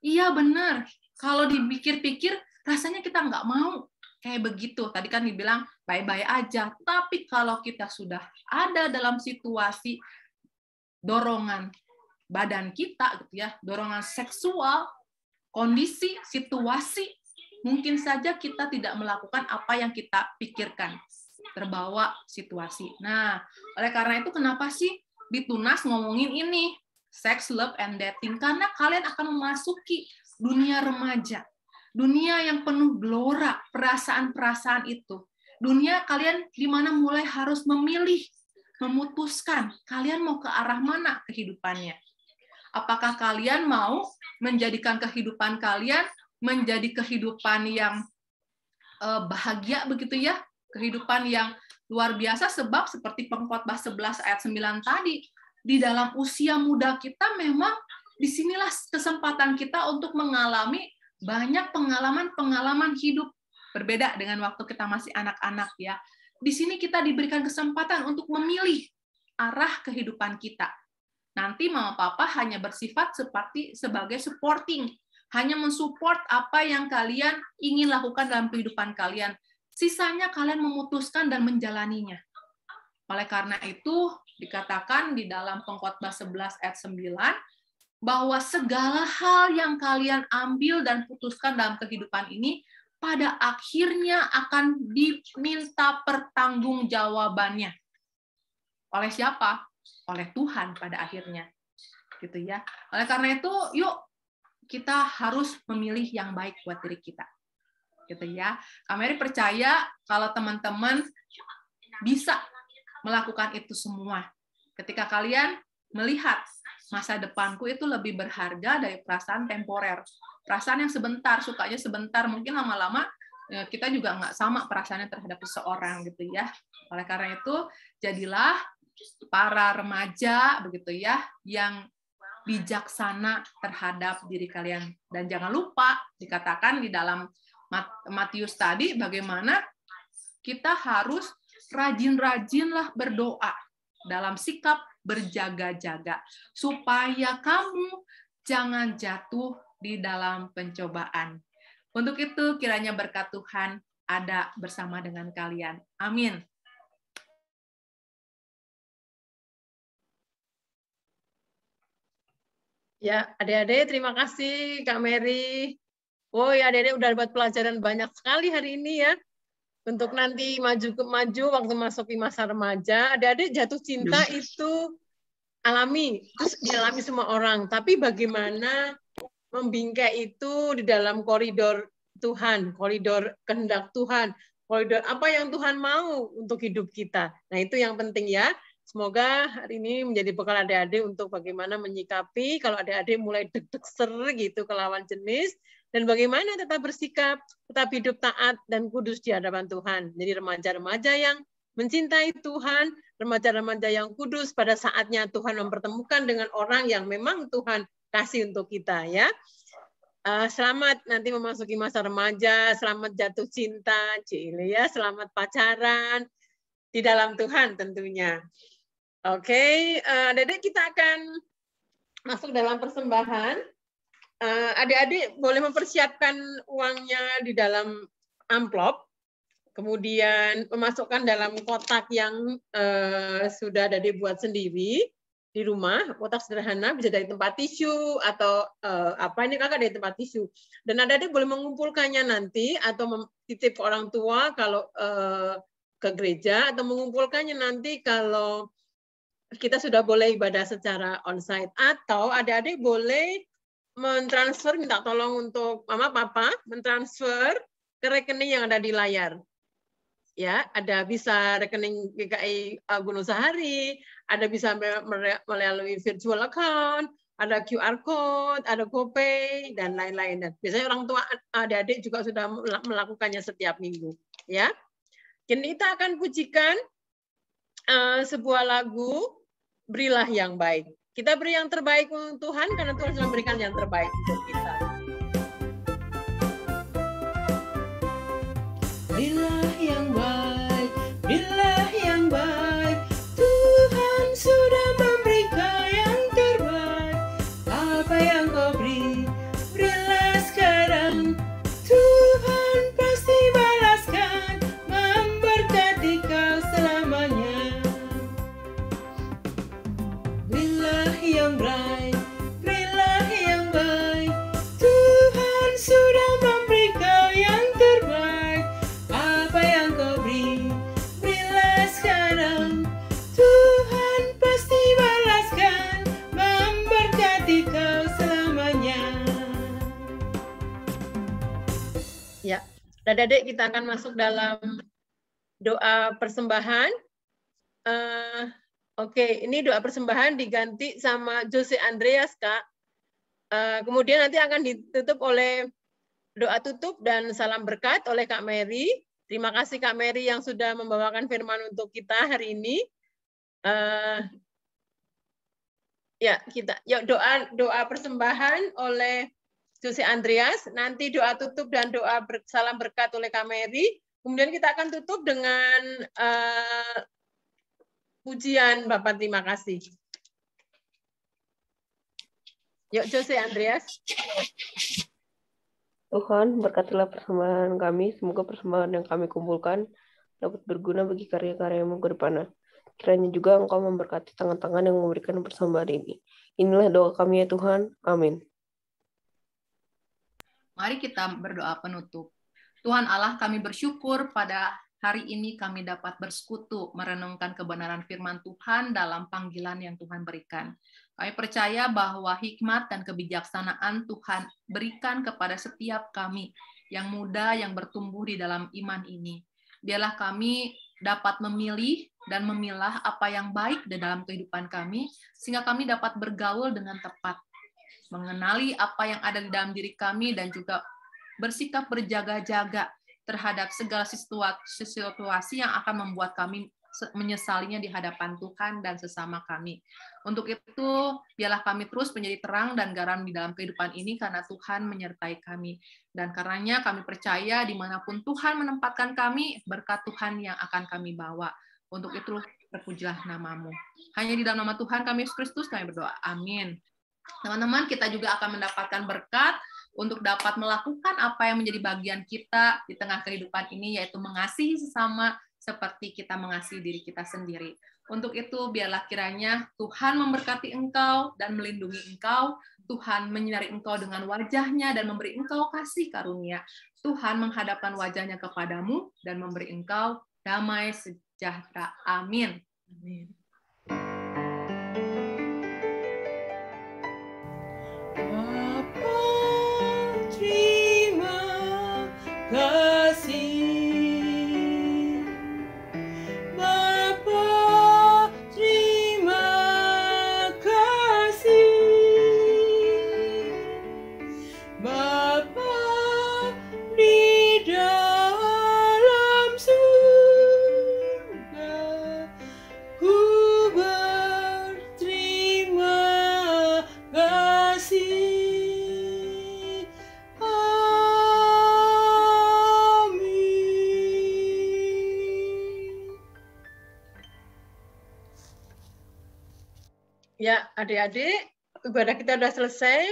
Iya benar, kalau dipikir-pikir, rasanya kita nggak mau kayak begitu. Tadi kan dibilang, baik-baik aja. Tapi kalau kita sudah ada dalam situasi dorongan badan kita, gitu ya, dorongan seksual, kondisi, situasi, mungkin saja kita tidak melakukan apa yang kita pikirkan. Terbawa situasi. Nah, oleh karena itu kenapa sih di Tunas ngomongin ini? Sex, love, and dating. Karena kalian akan memasuki dunia remaja. Dunia yang penuh gelora, perasaan-perasaan itu. Dunia kalian di mana mulai harus memilih, memutuskan. Kalian mau ke arah mana kehidupannya? Apakah kalian mau menjadikan kehidupan kalian menjadi kehidupan yang bahagia begitu ya? Kehidupan yang luar biasa, sebab seperti Pengkhotbah 11 ayat 9 tadi, di dalam usia muda kita memang disinilah kesempatan kita untuk mengalami banyak pengalaman-pengalaman hidup, berbeda dengan waktu kita masih anak-anak ya. Di sini kita diberikan kesempatan untuk memilih arah kehidupan kita. Nanti mama papa hanya bersifat sebagai supporting, hanya mensupport apa yang kalian ingin lakukan dalam kehidupan kalian. Sisanya kalian memutuskan dan menjalaninya. Oleh karena itu, dikatakan di dalam Pengkhotbah 11 ayat 9, bahwa segala hal yang kalian ambil dan putuskan dalam kehidupan ini, pada akhirnya akan diminta pertanggungjawabannya. Oleh siapa? Oleh Tuhan pada akhirnya. Gitu ya. Oleh karena itu, yuk kita harus memilih yang baik buat diri kita. Gitu ya. Kak Mary percaya kalau teman-teman bisa melakukan itu semua. Ketika kalian melihat masa depanku itu lebih berharga dari perasaan temporer. Perasaan yang sebentar, sukanya sebentar, mungkin lama-lama kita juga nggak sama perasaannya terhadap seseorang gitu ya. Oleh karena itu, jadilah para remaja begitu ya, yang bijaksana terhadap diri kalian. Dan jangan lupa dikatakan di dalam Matius tadi, bagaimana kita harus rajin-rajinlah berdoa dalam sikap berjaga-jaga, supaya kamu jangan jatuh di dalam pencobaan. Untuk itu, kiranya berkat Tuhan ada bersama dengan kalian. Amin.
Ya, adik-adik, terima kasih Kak Mary. Oh ya, adik-adik udah dapat pelajaran banyak sekali hari ini ya. Untuk nanti maju waktu masuki masa remaja, adik-adik jatuh cinta itu alami, terus dialami semua orang. Tapi bagaimana membingkai itu di dalam koridor Tuhan, koridor kehendak Tuhan, koridor apa yang Tuhan mau untuk hidup kita. Nah, itu yang penting ya. Semoga hari ini menjadi bekal adik-adik untuk bagaimana menyikapi kalau adik-adik mulai deg-deg gitu ke lawan jenis, dan bagaimana tetap bersikap, tetap hidup taat dan kudus di hadapan Tuhan. Jadi remaja-remaja yang mencintai Tuhan, remaja-remaja yang kudus, pada saatnya Tuhan mempertemukan dengan orang yang memang Tuhan kasih untuk kita ya. Selamat nanti memasuki masa remaja, selamat jatuh cinta, Cile ya, selamat pacaran di dalam Tuhan tentunya. Oke, adik-adik kita akan masuk dalam persembahan. Adik-adik boleh mempersiapkan uangnya di dalam amplop, kemudian memasukkan dalam kotak yang sudah adik buat sendiri di rumah, kotak sederhana, bisa dari tempat tisu atau apa ini kakak dari tempat tisu. Dan adik-adik boleh mengumpulkannya nanti atau titip ke orang tua kalau ke gereja, atau mengumpulkannya nanti kalau kita sudah boleh ibadah secara onsite, atau adik-adik boleh mentransfer, minta tolong untuk mama papa mentransfer ke rekening yang ada di layar. Ya, ada bisa rekening GKI Gunung Sahari, ada bisa melalui virtual account, ada QR code, ada GoPay dan lain-lain. Dan biasanya orang tua adik-adik juga sudah melakukannya setiap minggu. Ya, kini kita akan pujikan sebuah lagu, Berilah yang Baik. Kita beri yang terbaik untuk Tuhan karena Tuhan sudah memberikan yang terbaik untuk kita.
Berilah yang baik, berilah yang baik. Tuhan sudah memberikan yang terbaik. Apa yang kau beri, berilah sekarang. Tuhan pasti balaskan, memberkati kau selamanya. Berilah yang baik, berilah yang baik. Tuhan sudah memberi kau yang terbaik. Apa yang kau beri, berilah sekarang. Tuhan pasti balaskan, memberkati kau selamanya.
Ya, adik-adik kita akan masuk dalam doa persembahan. Oke, ini doa persembahan diganti sama Jose Andreas, Kak. Kemudian nanti akan ditutup oleh doa tutup dan salam berkat oleh Kak Mary. Terima kasih Kak Mary yang sudah membawakan firman untuk kita hari ini. Ya, kita yuk doa persembahan oleh Jose Andreas, nanti doa tutup dan doa salam berkat oleh Kak Mary. Kemudian kita akan tutup dengan pujian Bapak terima kasih. Yuk Jose Andreas.
Tuhan, berkatilah persembahan kami. Semoga persembahan yang kami kumpulkan dapat berguna bagi karya-karya-Mu ke depannya. Kiranya juga Engkau memberkati tangan-tangan yang memberikan persembahan ini. Inilah doa kami ya Tuhan. Amin.
Mari kita berdoa penutup. Tuhan Allah, kami bersyukur pada hari ini kami dapat bersekutu merenungkan kebenaran firman Tuhan dalam panggilan yang Tuhan berikan. Kami percaya bahwa hikmat dan kebijaksanaan Tuhan berikan kepada setiap kami yang muda yang bertumbuh di dalam iman ini. Biarlah kami dapat memilih dan memilah apa yang baik di dalam kehidupan kami, sehingga kami dapat bergaul dengan tepat, mengenali apa yang ada di dalam diri kami, dan juga bersikap berjaga-jaga terhadap segala situasi yang akan membuat kami menyesalinya di hadapan Tuhan dan sesama kami. Untuk itu, biarlah kami terus menjadi terang dan garam di dalam kehidupan ini karena Tuhan menyertai kami. Dan karenanya kami percaya dimanapun Tuhan menempatkan kami, berkat Tuhan yang akan kami bawa. Untuk itu, terpujilah nama-Mu. Hanya di dalam nama Tuhan kami Yesus Kristus kami berdoa. Amin. Teman-teman, kita juga akan mendapatkan berkat untuk dapat melakukan apa yang menjadi bagian kita di tengah kehidupan ini, yaitu mengasihi sesama seperti kita mengasihi diri kita sendiri. Untuk itu, biarlah kiranya Tuhan memberkati engkau dan melindungi engkau. Tuhan menyinari engkau dengan wajahnya dan memberi engkau kasih karunia. Tuhan menghadapkan wajahnya kepadamu dan memberi engkau damai sejahtera. Amin. Amin.
Ya, adik-adik, ibadah kita sudah selesai.